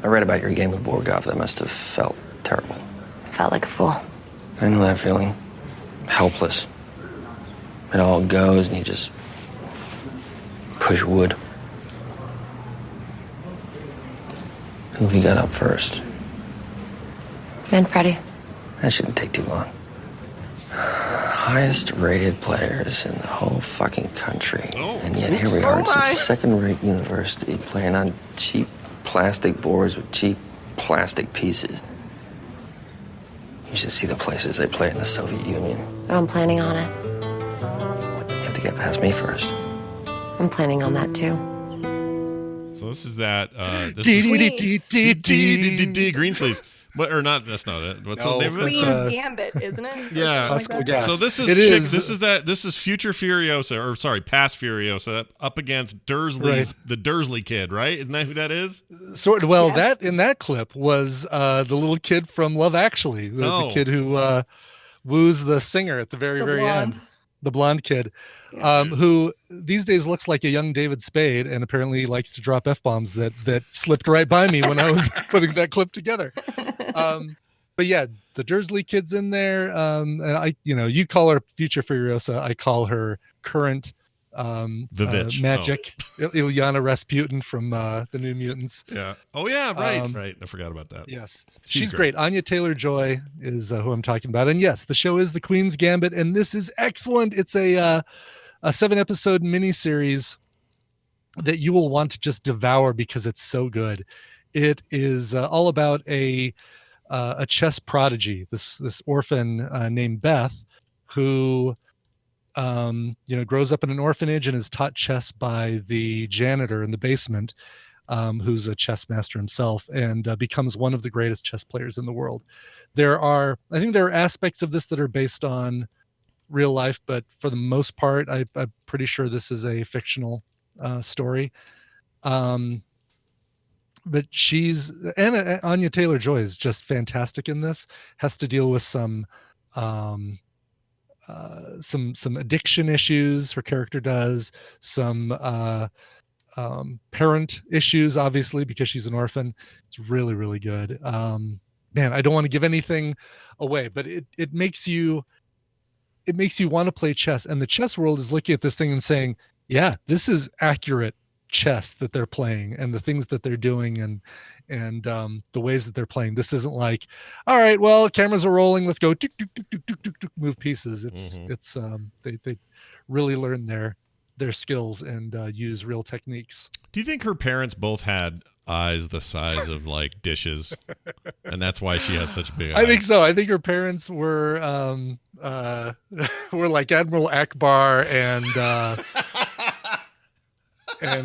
I read about your game with Borgov. That must have felt terrible. Felt like a fool. I know that feeling. Helpless. It all goes and you just push wood. Who have you got up first? And Freddie. That shouldn't take too long. Highest rated players in the whole fucking country. And yet here we are at some second-rate university playing on cheap plastic boards with cheap plastic pieces. You should see the places they play in the Soviet Union. I'm planning on it. You have to get past me first. I'm planning on that too. So this is that. This is Greensleeves. But or not? That's not it. What's the name of it? Queen's Gambit, isn't it? Yeah. Like that? So this is This is future Furiosa, or sorry, past Furiosa up against Dursley's the Dursley kid, right? Isn't that who that is? Sort of. Well, that in that clip was the little kid from Love Actually, the kid who woos the singer at the very end. The blonde kid, who these days looks like a young David Spade and apparently likes to drop F-bombs that slipped right by me when I was putting that clip together. But yeah, the Dursley kid's in there. And you call her future Furiosa. I call her current Magic. Ilyana Rasputin from the New Mutants. Yeah. Oh yeah, right. I forgot about that. Yes. She's great. Anya Taylor-Joy is who I'm talking about. And yes, the show is The Queen's Gambit, and this is excellent. It's a 7-episode miniseries that you will want to just devour because it's so good. It is all about a chess prodigy, this orphan named Beth, who grows up in an orphanage and is taught chess by the janitor in the basement, who's a chess master himself, and becomes one of the greatest chess players in the world. I think there are aspects of this that are based on real life, but for the most part, I'm pretty sure this is a fictional story. But Anya Taylor-Joy is just fantastic in this. Has to deal with some addiction issues. Her character does some parent issues, obviously, because she's an orphan. It's really, really good. Man, I don't want to give anything away, but it makes you want to play chess. And the chess world is looking at this thing and saying, yeah, this is accurate chess that they're playing and the things that they're doing and the ways that they're playing. This isn't like, all right, well, cameras are rolling, let's go move pieces. It's they really learn their skills and use real techniques. Do you think her parents both had eyes the size of like dishes, and that's why she has such big eyes? I think so. I think her parents were like Admiral Akbar and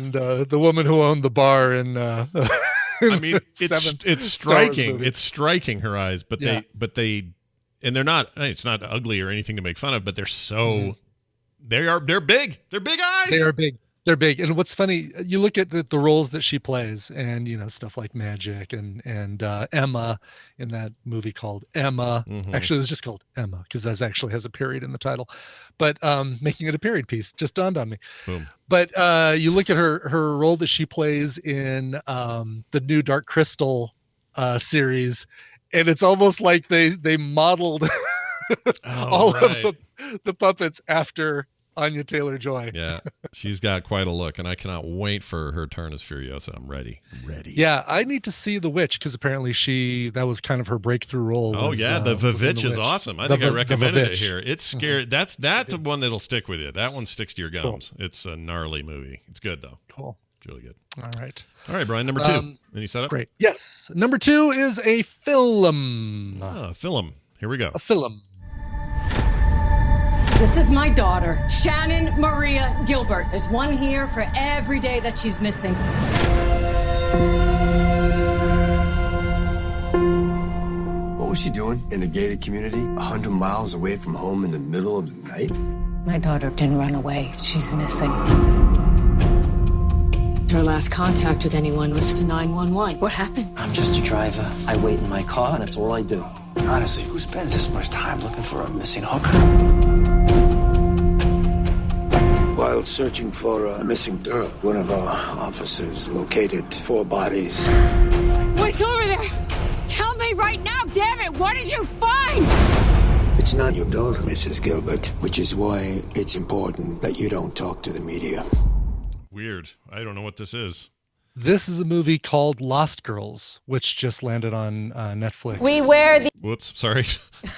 the woman who owned the bar in I mean, it's striking. It's striking, her eyes, but they and they're not. It's not ugly or anything to make fun of, but they're so they're big. They're big eyes. They are big. They're big. And what's funny, you look at the roles that she plays, and stuff like Magic and Emma in that movie called Emma. Actually, it was just called Emma because that actually has a period in the title. But making it a period piece just dawned on me. Boom. But you look at her role that she plays in the new Dark Crystal series, and it's almost like they modeled all of the puppets after Anya Taylor-Joy. Yeah, she's got quite a look, and I cannot wait for her turn as Furiosa. I'm ready. Yeah, I need to see The Witch because apparently that was kind of her breakthrough role. Oh yeah, the Vavitch is awesome. I think I recommended it here. It's scary. That's one that'll stick with you. That one sticks to your gums. Cool. It's a gnarly movie. It's good though. Cool. It's really good. All right, Brian. Number 2. Any setup? Great. Yes. Number 2 is a film. Film. Here we go. A film. This is my daughter, Shannon Maria Gilbert. There's one here for every day that she's missing. What was she doing in a gated community, 100 miles away from home in the middle of the night? My daughter didn't run away. She's missing. Her last contact with anyone was to 911. What happened? I'm just a driver. I wait in my car, and that's all I do. Honestly, who spends this much time looking for a missing hooker? While searching for a missing girl, one of our officers located 4 bodies. What's over there? Tell me right now, damn it! What did you find? It's not your daughter, Mrs. Gilbert, which is why it's important that you don't talk to the media. Weird. I don't know what this is. This is a movie called Lost Girls, which just landed on Netflix. We wear the... Whoops, sorry.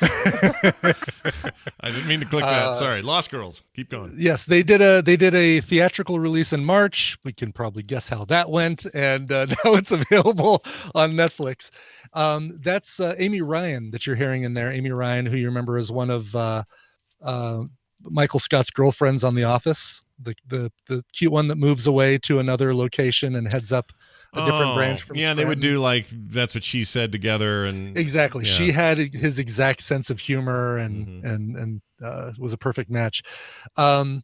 I didn't mean to click that. Sorry. Lost Girls. Keep going. Yes, they did a theatrical release in March. We can probably guess how that went, and now it's available on Netflix. That's Amy Ryan that you're hearing in there. Amy Ryan, who you remember as one of Michael Scott's girlfriends on The Office, the cute one that moves away to another location and heads up a different branch from Scranton. They would do like That's What She Said together, and exactly. Yeah. She had his exact sense of humor and was a perfect match. You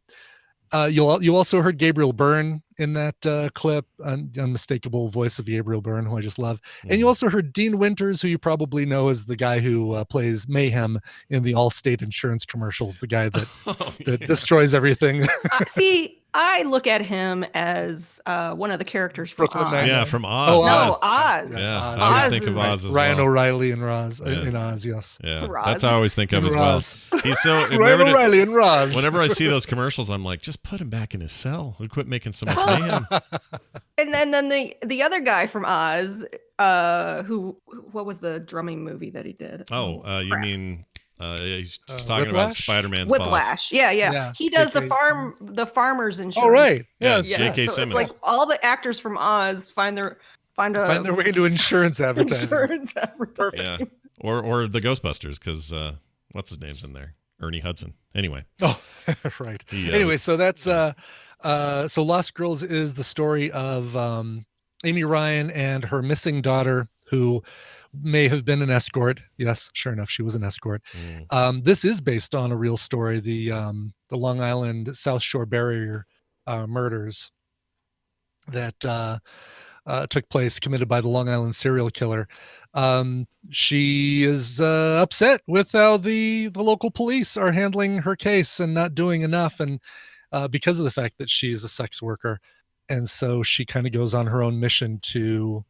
also heard Gabriel Byrne in that clip, unmistakable voice of Gabriel Byrne, who I just love. And you also heard Dean Winters, who you probably know as the guy who plays Mayhem in the Allstate insurance commercials, the guy that destroys everything. See, I look at him as one of the characters from Brooklyn Oz. Nine-Nine. Yeah, from Oz. No, yes. Oz. Yeah, Oz. I always Oz think of is- Oz as Ryan well. O'Reilly in Oz, yes. Yeah, Roz. that's how I always think of And as well. Roz. He's so Ryan O'Reilly and Roz. Whenever I see those commercials, I'm like, just put him back in his cell. He'll quit making so much mayhem. And then the other guy from Oz, what was the drumming movie that he did? Oh, you mean he's just talking about Whiplash? Spider-Man's Whiplash. boss. Yeah. He does JK. the farmers insurance. Oh, right. Yeah, Yeah, it's J.K. So Simmons. it's like all the actors from Oz find their find their way into insurance advertising. insurance advertising. Yeah, or the Ghostbusters, because what's his name's in there? Ernie Hudson. Anyway. Oh, right. Anyway, so that's so Lost Girls is the story of Amy Ryan and her missing daughter, who may have been an escort. Yes, sure enough, she was an escort. This is based on a real story, the Long Island South Shore barrier murders that took place, committed by the Long Island serial killer. She is upset with how the local police are handling her case and not doing enough, and because of the fact that she is a sex worker. And so she kind of goes on her own mission to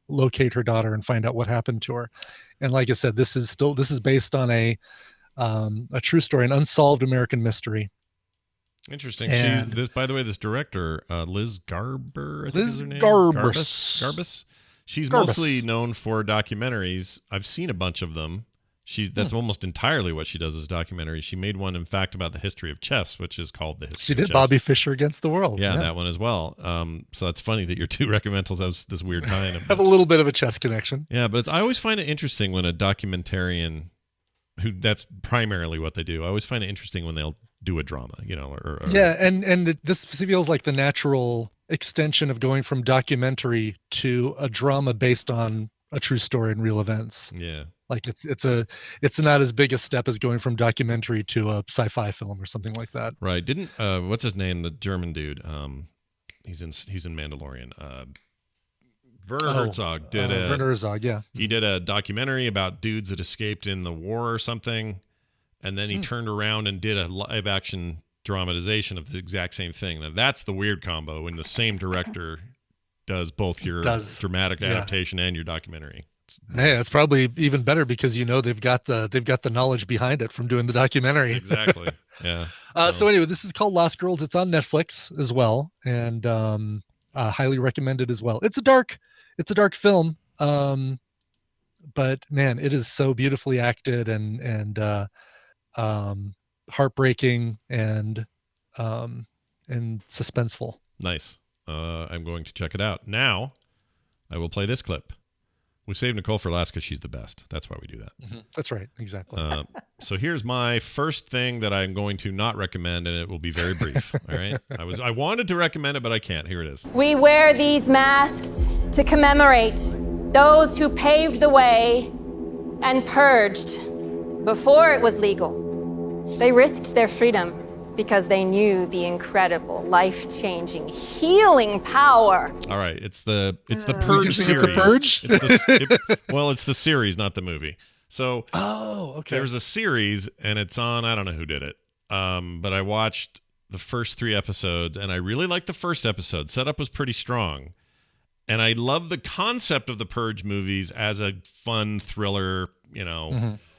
locate her daughter and find out what happened to her. And like I said, this is Interesting. based on a true story, an unsolved American mystery. And By the way, this director, Liz Garber, I think Liz is her name. Garbus. Garbus. She's Garbus. mostly known for documentaries. I've seen a bunch of them. That's almost entirely what she does is documentaries. She made one, in fact, about the history of chess, which is called The History She of did Chess. Bobby Fischer Against the World. Yeah, that one as well. So it's funny that your two recommendals have this weird tie-in. Have a little bit of a chess connection. Yeah, but I always find it interesting when a documentarian, that's primarily what they do. I always find it interesting when they'll do a drama, or Yeah, and this feels like the natural extension of going from documentary to a drama based on a true story and real events. Yeah. Like it's not as big a step as going from documentary to a sci-fi film or something like that. Right. Didn't what's his name? The German dude. He's in Mandalorian. Werner Herzog did Werner Herzog, yeah. He did a documentary about dudes that escaped in the war or something, and then he turned around and did a live action dramatization of the exact same thing. Now that's the weird combo when the same director does both your dramatic adaptation and your documentary. Hey, that's probably even better because they've got the knowledge behind it from doing the documentary. Exactly. Yeah. So anyway, this is called Lost Girls. It's on Netflix as well, and highly recommended as well. It's a dark film, but man, it is so beautifully acted and heartbreaking and suspenseful. Nice. I'm going to check it out. Now, I will play this clip. We saved Nicole for last because she's the best. That's why we do that. Mm-hmm. That's right. Exactly. So here's my first thing that I'm going to not recommend, and it will be very brief. All right. I wanted to recommend it, but I can't. Here it is. We wear these masks to commemorate those who paved the way and purged before it was legal. They risked their freedom because they knew the incredible, life-changing, healing power. All right, it's the Purge series. It's the Purge? Well, it's the series, not the movie. So, okay. There's a series, and it's on. I don't know who did it, but I watched the first 3 episodes, and I really liked the first episode. Setup was pretty strong, and I love the concept of the Purge movies as a fun thriller.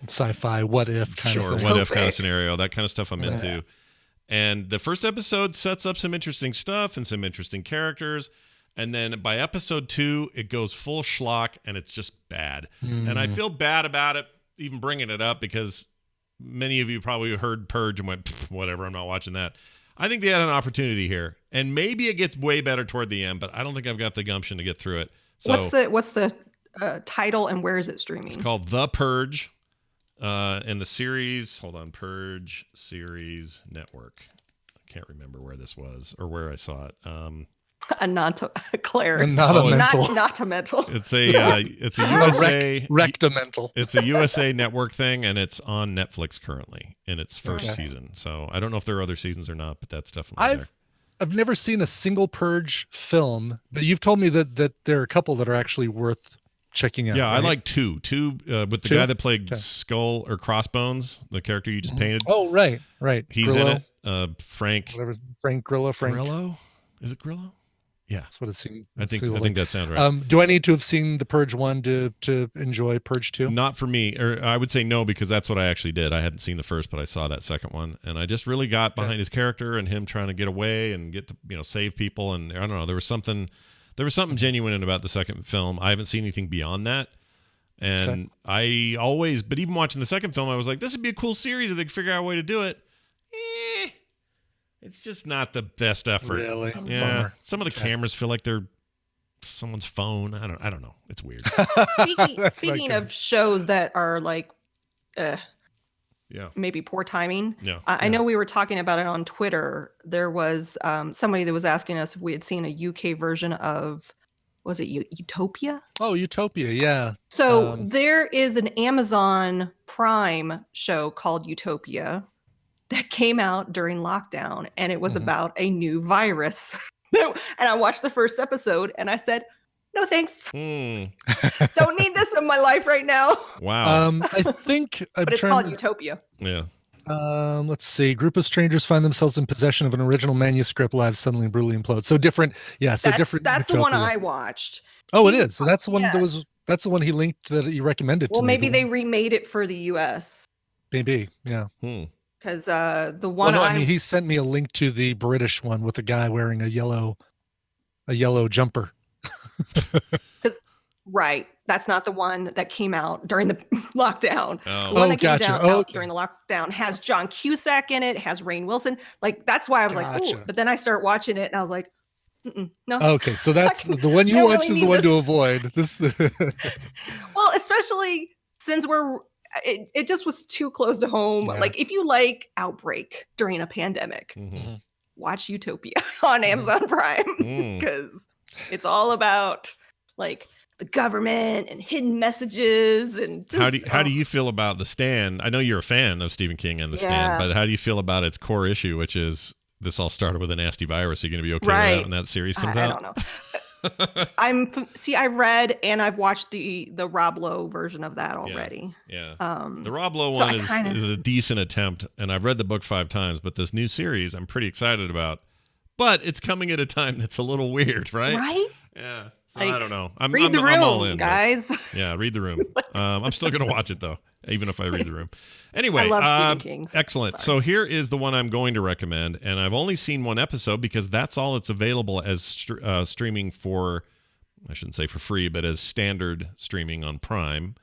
Sci-fi, what if kind of thing. What if kind of scenario. That kind of stuff I'm into. And the first episode sets up some interesting stuff and some interesting characters. And then by episode 2, it goes full schlock and it's just bad. And I feel bad about it, even bringing it up, because many of you probably heard Purge and went, whatever, I'm not watching that. I think they had an opportunity here. And maybe it gets way better toward the end, but I don't think I've got the gumption to get through it. So what's the title and where is it streaming? It's called The Purge. In the series, Purge Series Network. I can't remember where this was or where I saw it. Claire. Not a mental. It's a USA rectamental. It's a USA Network thing, and it's on Netflix currently in its first season. So I don't know if there are other seasons or not, but that's definitely there. I've never seen a single Purge film, but you've told me that there are a couple that are actually worth checking out. Yeah, right? I like two with the guy that played Skull or Crossbones, the character you just painted. Oh, right. He's Grillo. in it. Frank Grillo. Grillo? Is it Grillo? Yeah, that's what it seems. I think that sounds right. Do I need to have seen the Purge 1 to enjoy Purge 2? Not for me, or I would say no, because that's what I actually did. I hadn't seen the first, but I saw that second one, and I just really got behind his character and him trying to get away and get to save people, and I don't know, there was something genuine about the second film. I haven't seen anything beyond that, and but even watching the second film, I was like, this would be a cool series if they could figure out a way to do it. It's just not the best effort. Really? Yeah. Bummer. Some of the cameras feel like they're someone's phone. I don't know. It's weird. Speaking of shows that are like, maybe poor timing. Yeah. I know we were talking about it on Twitter. There was somebody that was asking us if we had seen a UK version of, was it Utopia? Oh, Utopia. Yeah. So there is an Amazon Prime show called Utopia that came out during lockdown, and it was about a new virus. And I watched the first episode and I said, no, thanks. Don't need this in my life right now. Wow. I think but it's called Utopia. Yeah. Let's see. Group of strangers find themselves in possession of an original manuscript. Lives suddenly and brutally implode. So different. Yeah. So different. That's the one I watched. Oh, it is. So that's the one that's the one he linked that he recommended to me. Well, maybe they remade it for the US. Maybe. Yeah. Because the one he sent me a link to the British one with a guy wearing a yellow jumper. Right, that's not the one that came out during the lockdown. The one that came out during the lockdown has John Cusack in it, has Rainn Wilson. Like that's why I was like, oh. But then I start watching it and I was like, no. Okay, so that's the one you watched is the one to avoid. Well, especially since it just was too close to home. Yeah. Like if you like Outbreak during a pandemic, watch Utopia on Amazon Prime because it's all about like the government and hidden messages and just, how do you feel about The Stand? I know you're a fan of Stephen King and The Stand, but how do you feel about its core issue, which is this all started with a nasty virus? Are you going to be okay with that when that series comes out? I don't know. I read and I've watched the Rob Lowe version of that already. Yeah. The Rob Lowe one is a decent attempt, and I've read the book 5 times, but this new series I'm pretty excited about. But it's coming at a time that's a little weird, right? Right? Yeah. So Like, I don't know. read the room, I'm all in, guys. Yeah, read the room. I'm still going to watch it, though, even if I read the room. Anyway, I love Stephen King. Excellent. So here is the one I'm going to recommend, and I've only seen one episode because that's all it's available as streaming for, I shouldn't say for free, but as standard streaming on Prime.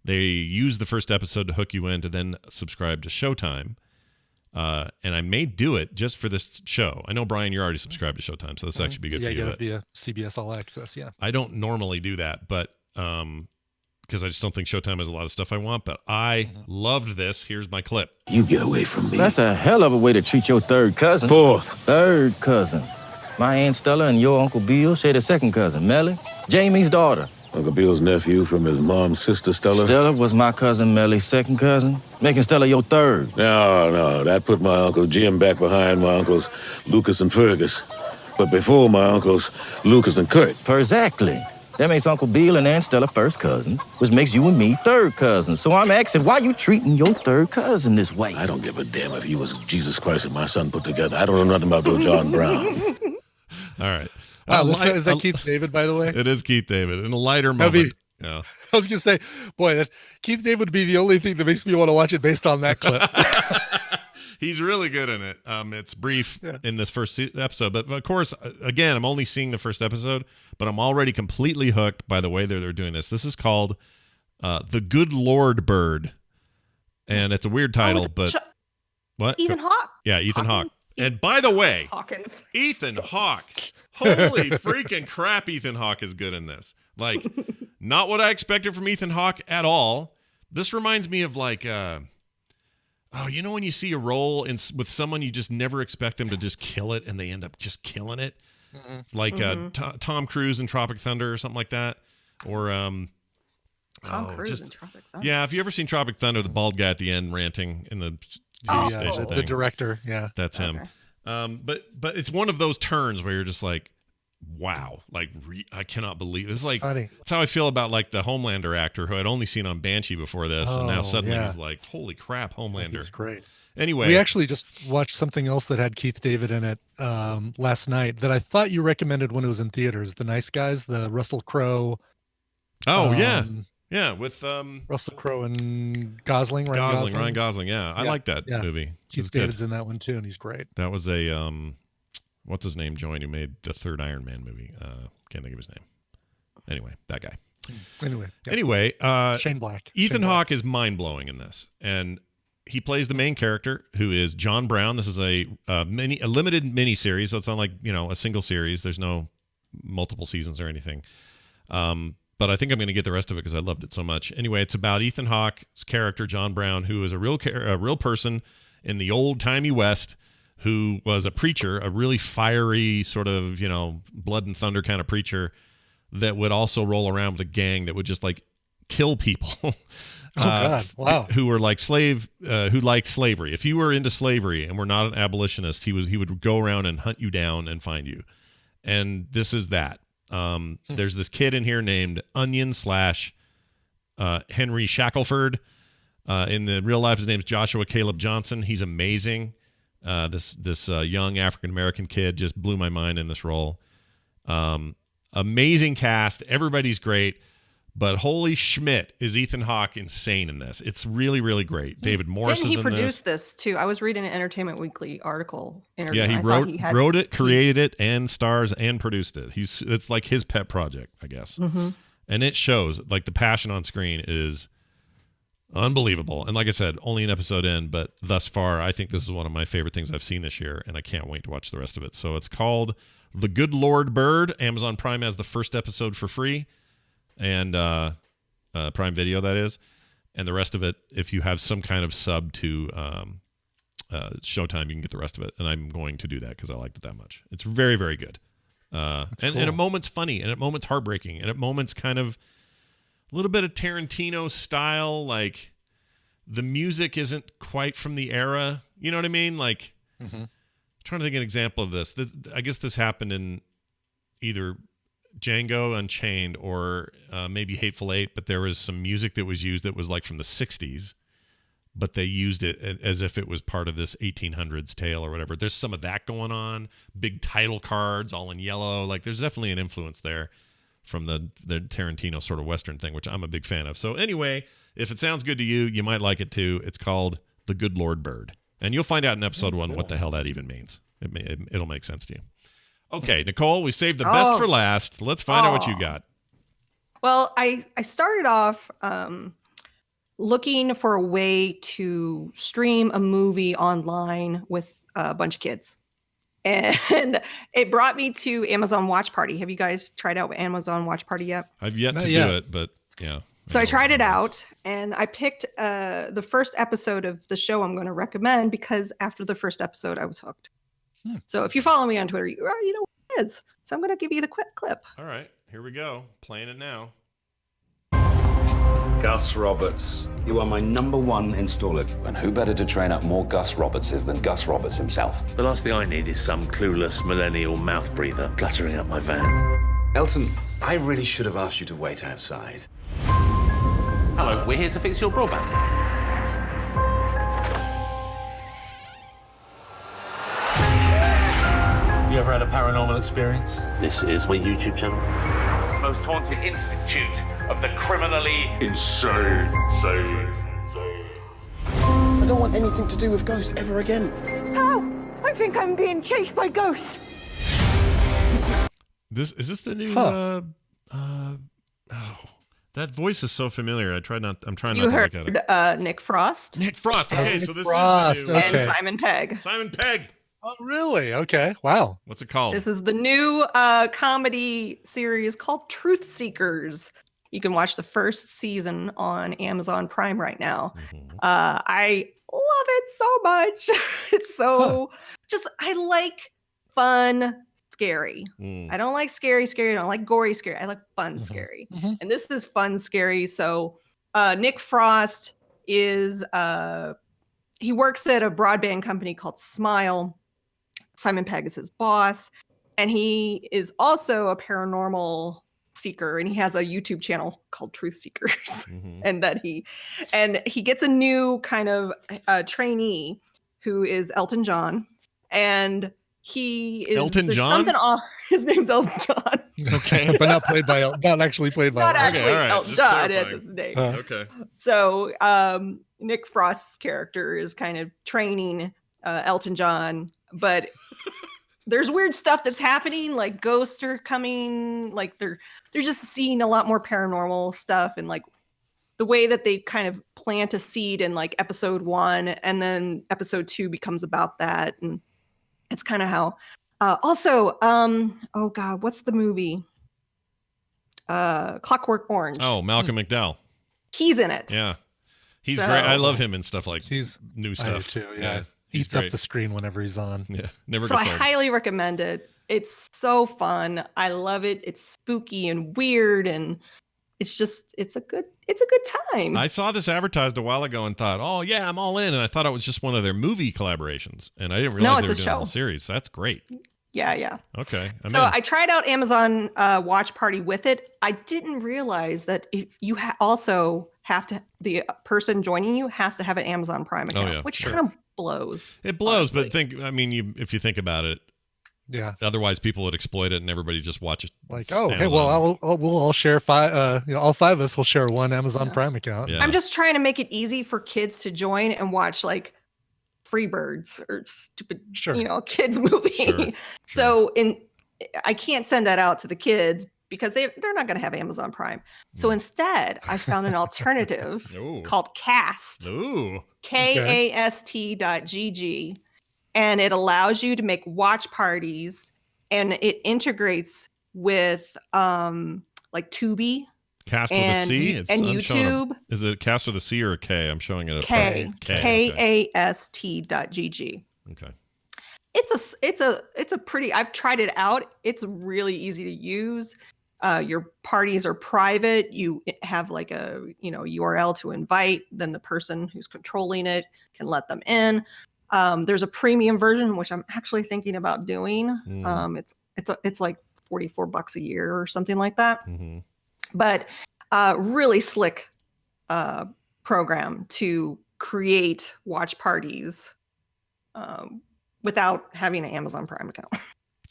They use the first episode to hook you in to then subscribe to Showtime. And I may do it just for this show. I know, Brian, you're already subscribed to Showtime, so this actually be good for you. Yeah, get it via CBS All Access, yeah. I don't normally do that, but because I just don't think Showtime has a lot of stuff I want, but I loved this. Here's my clip. You get away from me. That's a hell of a way to treat your third cousin. Fourth. Third cousin. My Aunt Stella and your Uncle Bill share the second cousin, Melly, Jamie's daughter. Uncle Bill's nephew from his mom's sister, Stella? Stella was my cousin Melly's second cousin, making Stella your third. No, that put my Uncle Jim back behind my uncles Lucas and Fergus. But before my uncles Lucas and Kurt. Exactly. That makes Uncle Bill and Aunt Stella first cousin, which makes you and me third cousins. So I'm asking, why you treating your third cousin this way? I don't give a damn if he was Jesus Christ and my son put together. I don't know nothing about Bill John Brown. All right. Is that Keith David, by the way? It is Keith David. In a lighter moment. Yeah. I was going to say, boy, Keith David would be the only thing that makes me want to watch it based on that clip. He's really good in it. It's brief in this first episode. But, of course, again, I'm only seeing the first episode, but I'm already completely hooked by the way they're doing this. This is called The Good Lord Bird. And it's a weird title, but... What? Ethan Hawke. Yeah, Ethan Hawke. And by the way, Hawkins. Ethan Hawke. Holy freaking crap, Ethan Hawke is good in this. Like, not what I expected from Ethan Hawke at all. This reminds me of like, when you see a role with someone you just never expect them to just kill it and they end up just killing it. It's like Tom Cruise in Tropic Thunder or something like that. Or Tom Cruise in Tropic Thunder. Yeah, have you ever seen Tropic Thunder, the bald guy at the end ranting in the TV station thing? The director, yeah. That's him. But it's one of those turns where you're just like, wow, like I cannot believe this. Is like funny. That's how I feel about like the Homelander actor who I'd only seen on Banshee before this, and now suddenly he's like, holy crap, Homelander. He's great. Anyway, we actually just watched something else that had Keith David in it last night that I thought you recommended when it was in theaters. The Nice Guys, the Russell Crowe. Oh yeah, with Russell Crowe and Gosling. Ryan Gosling. Yeah, I like that movie. Keith David's in that one too, and he's great. That was a what's his name joined who made the third Iron Man movie. Can't think of his name. Anyway, that guy. Anyway, Shane Black. Ethan Hawke is mind-blowing in this, and he plays the main character, who is John Brown. This is a limited mini series, so it's not like a single series. There's no multiple seasons or anything. But I think I'm going to get the rest of it because I loved it so much. Anyway, it's about Ethan Hawke's character, John Brown, who is a real person in the old-timey West, who was a preacher, a really fiery sort of, blood and thunder kind of preacher that would also roll around with a gang that would just like kill people. Oh God! Wow. Who were like who liked slavery. If you were into slavery and were not an abolitionist, he would go around and hunt you down and find you. And this is that. There's this kid in here named Onion / Henry Shackelford. In the real life, his name's Joshua Caleb Johnson. He's amazing. This young African-American kid just blew my mind in this role. Amazing cast. Everybody's great. But holy Schmidt, is Ethan Hawke insane in this. It's really, really great. David Morris is in this. Didn't he produce this too? I was reading an Entertainment Weekly article interview. Yeah, he wrote it, created it, and stars and produced it. It's like his pet project, I guess. Mm-hmm. And it shows. Like the passion on screen is unbelievable. And like I said, only an episode in, but thus far, I think this is one of my favorite things I've seen this year, and I can't wait to watch the rest of it. So it's called The Good Lord Bird. Amazon Prime has the first episode for free. And Prime Video, that is, and the rest of it, if you have some kind of sub to Showtime, you can get the rest of it. And I'm going to do that because I liked it that much. It's very, very good. And at moments funny, and at moments heartbreaking, and at moments kind of a little bit of Tarantino style. Like the music isn't quite from the era. You know what I mean? Like, I'm trying to think of an example of this. I guess this happened in either Django Unchained or maybe Hateful Eight, but there was some music that was used that was like from the 60s, but they used it as if it was part of this 1800s tale or whatever. There's some of that going on. Big title cards all in yellow. Like there's definitely an influence there. from the Tarantino sort of Western thing, which I'm a big fan of. So anyway, if it sounds good to you, you might like it too. It's called The Good Lord Bird. And you'll find out in episode 1 what the hell that even means. It'll make sense to you. Okay, Nicole, we saved the best for last. Let's find out what you got. Well, I started off looking for a way to stream a movie online with a bunch of kids. And it brought me to Amazon Watch Party. Have you guys tried out Amazon Watch Party yet? I've yet to do it, but yeah. So I tried it out, and I picked the first episode of the show I'm going to recommend because after the first episode, I was hooked. So if you follow me on Twitter, you know what it is. So I'm going to give you the quick clip. All right, here we go. Playing it now. Gus Roberts, you are my #1 installer. And who better to train up more Gus Robertses than Gus Roberts himself? The last thing I need is some clueless millennial mouth breather cluttering up my van. Elton, I really should have asked you to wait outside. Hello, we're here to fix your broadband. You ever had a paranormal experience? This is my YouTube channel. Most Haunted Institute of the criminally insane. I don't want anything to do with ghosts ever again. Oh, I think I'm being chased by ghosts. Is this the new? That voice is so familiar. I'm trying not to look at it. You heard Nick Frost. Nick Frost. Okay, so this is the new. And Simon Pegg. Simon Pegg. Oh, really? Okay. Wow. What's it called? This is the new comedy series called Truth Seekers. You can watch the first season on Amazon Prime right now. I love it so much. It's so I like fun, scary. I don't like scary. I don't like gory, scary. I like fun, scary. And this is fun, scary. So Nick Frost is he works at a broadband company called Smile. Simon Pegg is his boss, and he is also a paranormal seeker, and he has a YouTube channel called Truth Seekers. And he gets a new kind of trainee who is Elton John, and he is Elton John. His name's Elton John. Okay, but not actually played by. Not actually all right. Elton Just John. clarifying. It's his name. Okay. So Nick Frost's character is kind of training Elton John, but there's weird stuff that's happening, like ghosts are coming, like they're just seeing a lot more paranormal stuff, and like the way that they kind of plant a seed in like episode 1, and then episode 2 becomes about that, and it's kind of how. Oh God, what's the movie? Clockwork Orange. Oh, Malcolm McDowell. He's in it. Yeah, he's great. I love him and stuff like new I stuff do too. Yeah. He's Eats up great. the screen whenever he's on. Yeah, never So I gets old. highly recommend it. It's so fun. I love it. It's spooky and weird, and it's a good time. I saw this advertised a while ago and thought, oh yeah, I'm all in. And I thought it was just one of their movie collaborations, and I didn't realize it's they were a doing a whole show. series. That's great. Yeah. Okay. So I tried out Amazon Watch Party with it. I didn't realize that if you also have to, the person joining you has to have an Amazon Prime account, which kind of blows. It blows, honestly. But if you think about it, yeah. Otherwise, people would exploit it, and everybody just watches. Like, hey, well, we'll all share all 5 of us will share one Amazon Prime account. Yeah. I'm just trying to make it easy for kids to join and watch like Freebirds or stupid, kids movie. So I can't send that out to the kids because they're not going to have Amazon Prime. So instead, I found an alternative called Cast. KAST.GG. And it allows you to make watch parties, and it integrates with like Tubi. Cast with a C? And YouTube. Is it Cast with a C or a K? I'm showing it a K. KAST.GG. Okay. It's a pretty, I've tried it out. It's really easy to use. Your parties are private. You have like a URL to invite. Then the person who's controlling it can let them in. There's a premium version, which I'm actually thinking about doing. It's like $44 a year or something like that. But really slick program to create watch parties without having an Amazon Prime account.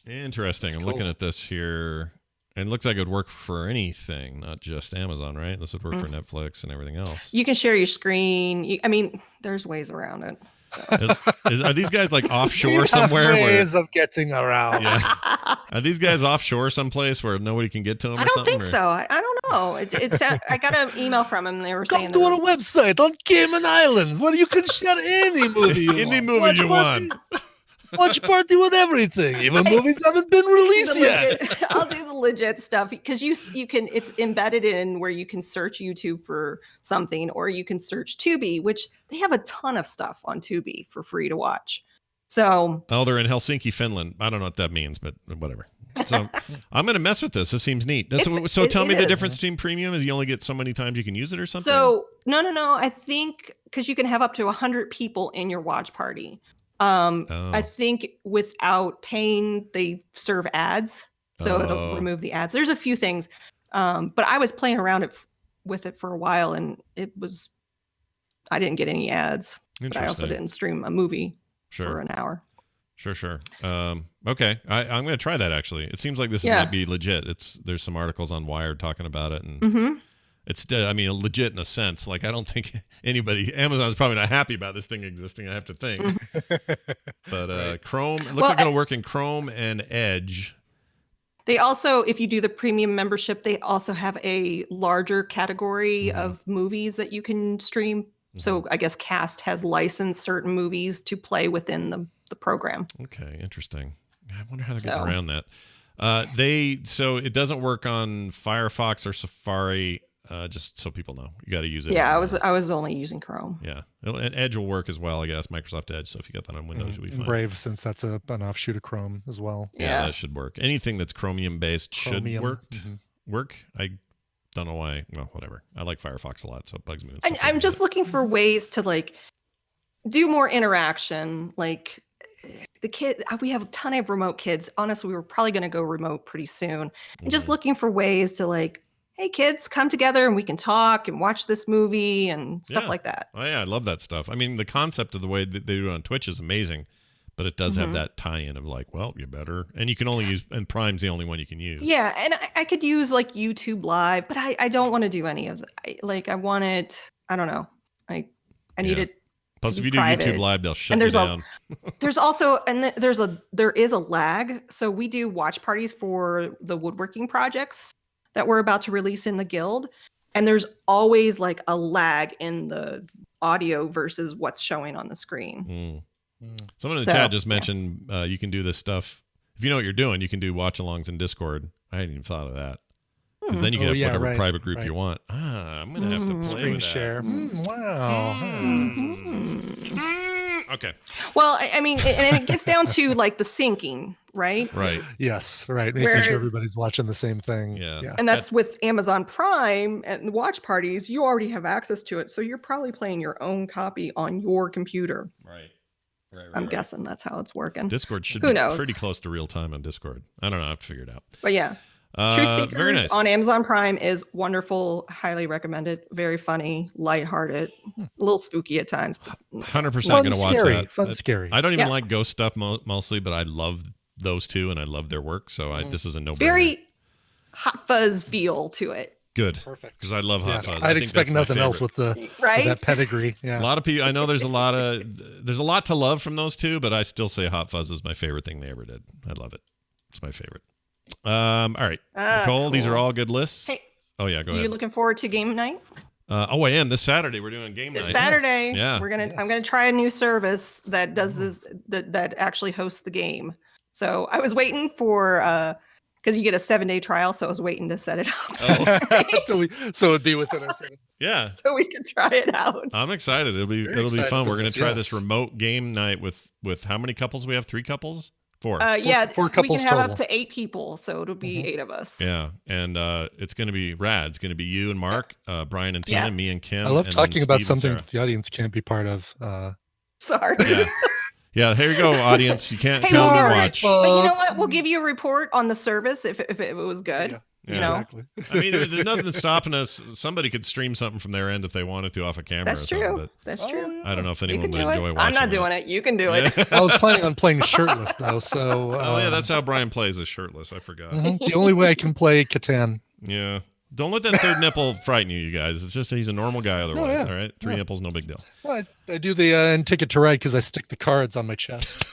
Interesting. I'm looking at this here. And it looks like it would work for anything, not just Amazon, right? This would work for Mm. Netflix and everything else. You can share your screen. I mean, there's ways around it. So. Are these guys like offshore somewhere? Ways of getting around. Yeah. Are these guys offshore someplace where nobody can get to them? I don't think so. I don't know. I got an email from him. They were saying Come to our website on Cayman Islands where you can share any movie you Any want. movie you want. Watch party with everything. Even movies haven't been released yet. I'll do the legit stuff because you can. It's embedded in where you can search YouTube for something, or you can search Tubi, which they have a ton of stuff on Tubi for free to watch. So they're in Helsinki, Finland. I don't know what that means, but whatever. So I'm going to mess with this. This seems neat. So tell me the difference between premium is you only get so many times you can use it or something? So no. I think because you can have up to 100 people in your watch party. I think without paying, they serve ads. So it'll remove the ads. There's a few things. But I was playing around with it for a while and I didn't get any ads. But I also didn't stream a movie for an hour. Sure. Okay. I'm going to try that actually. It seems like this might be legit. There's some articles on Wired talking about it and it's, legit in a sense. Like, I don't think Amazon's probably not happy about this thing existing, I have to think. But Chrome, it looks like it'll work in Chrome and Edge. They also, if you do the premium membership, they also have a larger category of movies that you can stream. So I guess Cast has licensed certain movies to play within the program. Okay, interesting. I wonder how they're getting around that. So it doesn't work on Firefox or Safari. Just so people know, you got to use it. Yeah, I was only using Chrome. Yeah, and Edge will work as well, I guess. Microsoft Edge. So if you got that on Windows, you'll be fine. Brave, since that's an offshoot of Chrome as well. Yeah, that should work. Anything that's Chromium based should work. I don't know why. Well, whatever. I like Firefox a lot, so it bugs me. I'm just looking for ways to do more interaction. Like the kid, we have a ton of remote kids. Honestly, we were probably going to go remote pretty soon. And just looking for ways to hey kids, come together and we can talk and watch this movie and stuff like that. Oh yeah, I love that stuff. I mean, the concept of the way that they do it on Twitch is amazing, but it does have that tie-in of you better, and you can only use, and Prime's the only one you can use. Yeah, and I could use YouTube Live, but I don't want to do any of that. I want it. I don't know. I need it. Plus, if you do YouTube Live, they'll shut you down. There's also, and there is a lag. So we do watch parties for the woodworking projects that we're about to release in the guild, and there's always a lag in the audio versus what's showing on the screen. Someone in the chat just mentioned you can do this stuff if you know what you're doing. You can do watch-alongs in Discord. I hadn't even thought of that. Because then you can have whatever private group you want. I'm gonna have to play Screen with that. share. Wow. Okay. Well, I mean, and it gets down to the syncing, right? Right. Yes. Right. Making sure everybody's watching the same thing. Yeah. And that's with Amazon Prime and the watch parties. You already have access to it, so you're probably playing your own copy on your computer. Right. I'm guessing that's how it's working. Discord should Who be knows? pretty close to real time on Discord. I don't know. I have to figure it out. But yeah. Truth Seekers very nice. on Amazon Prime is wonderful. Highly recommended. Very funny, lighthearted, a little spooky at times. 100% going to watch that. Fun, scary. I don't even like ghost stuff mostly, but I love those two and I love their work. So this is a no-brainer. Very Hot Fuzz feel to it. Good. Perfect. Because I love Hot Fuzz. I'd expect nothing else with with that pedigree. Yeah. A lot of people. I know there's a lot to love from those two, but I still say Hot Fuzz is my favorite thing they ever did. I love it. It's my favorite. All right, Nicole. Cool. These are all good lists. Hey, go ahead. You looking forward to game night? I am. This Saturday we're doing game night. This Saturday, yeah. I'm gonna try a new service that does this that actually hosts the game. So I was waiting for because you get a 7-day trial, so I was waiting to set it up. So it'd be within our 7. Yeah. So we can try it out. I'm excited. It'll be fun. We're gonna try this remote game night with how many couples we have? 3 couples. 4. Four couples we can have total. up to 8 people, so it'll be 8 of us. Yeah, and it's going to be rad. It's going to be you and Mark, Brian and Tina, me and Kim. I love and talking about Steve something that the audience can't be part of. Sorry. Yeah. Here you go, audience. You can't Hey, tell me Mark, watch. But you know what? We'll give you a report on the service if it was good. Yeah. You know? Exactly. I mean, there's nothing that's stopping us. Somebody could stream something from their end if they wanted to off a camera. That's or something, true. but That's true. I don't know if You anyone can would do enjoy it. watching I'm not doing it. You can do it. I was planning on playing shirtless though, so Oh yeah, that's how Brian plays is shirtless. I forgot. the only way I can play Catan. Yeah. Don't let that third nipple frighten you, guys. It's just that he's a normal guy otherwise. yeah. All right, 3 nipples, no big deal. Well, I do the and Ticket to Ride because I stick the cards on my chest.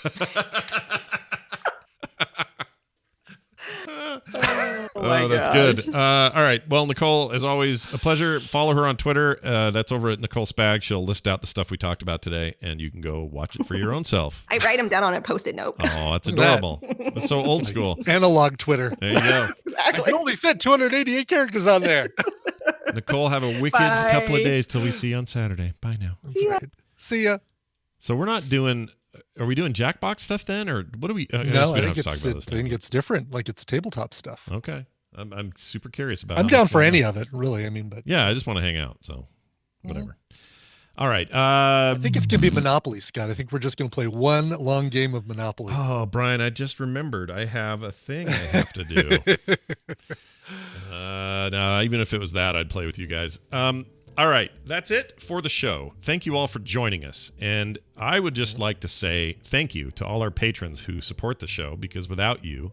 Oh, that's good. All right. Well, Nicole, as always, a pleasure. Follow her on Twitter. That's over at Nicole Spag. She'll list out the stuff we talked about today, and you can go watch it for your own self. I write them down on a Post-it note. Oh, that's adorable. That's so old school. Analog Twitter. There you go. I can only fit 288 characters on there. Nicole, have a wicked Bye. couple of days till we see you on Saturday. Bye now. That's right. See ya. So we're not doing. Are we doing Jackbox stuff then, or what do we? I guess No, we I don't think have to talk about this I now. think it's different. Like it's tabletop stuff. Okay, I'm super curious about. I'm how down that's for going any on. of it, really. I mean, but Yeah, I just want to hang out. So, whatever. All right. I think it's gonna be Monopoly, Scott. I think we're just gonna play one long game of Monopoly. Oh, Brian, I just remembered I have a thing I have to do. No, even if it was that, I'd play with you guys. All right, that's it for the show. Thank you all for joining us. And I would just like to say thank you to all our patrons who support the show, because without you,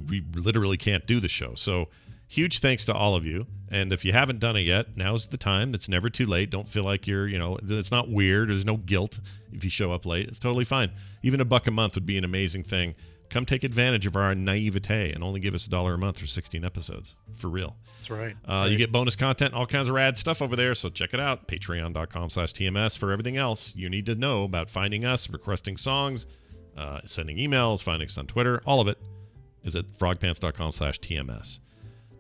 we literally can't do the show. So huge thanks to all of you. And if you haven't done it yet, now's the time. It's never too late. Don't feel like it's not weird. There's no guilt if you show up late. It's totally fine. Even $1 a month would be an amazing thing. Come take advantage of our naivete and only give us $1 a month for 16 episodes. For real. That's right. You get bonus content, all kinds of rad stuff over there, so check it out. Patreon.com/TMS for everything else you need to know about finding us, requesting songs, sending emails, finding us on Twitter. All of it is at frogpants.com/TMS.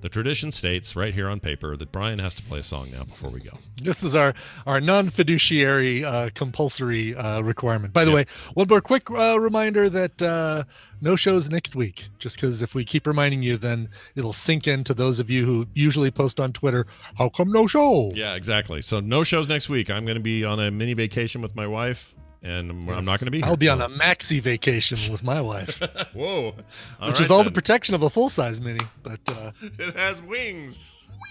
The tradition states right here on paper that Brian has to play a song now before we go. This is our non-fiduciary compulsory requirement. By the way, one more quick reminder that no shows next week, just because if we keep reminding you, then it'll sink into those of you who usually post on Twitter, how come no show? Yeah, exactly. So no shows next week. I'm going to be on a mini vacation with my wife, and I'm not going to be here. I'll be on a maxi vacation with my wife. Whoa. Which is all the protection of a full-size mini, but it has wings.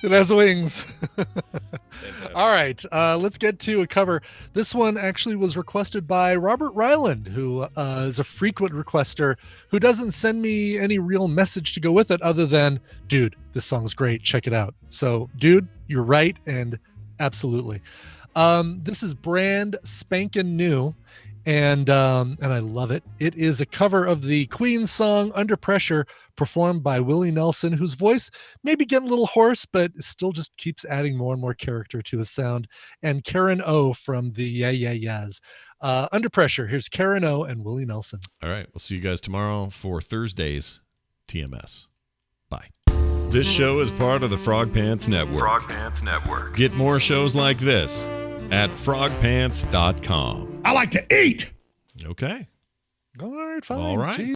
It has wings. All right, let's get to a cover. This one actually was requested by Robert Ryland, who is a frequent requester who doesn't send me any real message to go with it other than, dude, this song's great. Check it out. So, dude, you're right, and absolutely. This is brand spanking new, and I love it. It is a cover of the Queen song "Under Pressure," performed by Willie Nelson, whose voice may be getting a little hoarse, but still just keeps adding more and more character to his sound. And Karen O from the Yeah Yeah Yeahs. Under Pressure. Here's Karen O and Willie Nelson. All right, we'll see you guys tomorrow for Thursday's TMS. Bye. This show is part of the Frog Pants Network. Frog Pants Network. Get more shows like this at frogpants.com. I like to eat. Okay. All right, fine. All right. Jeez.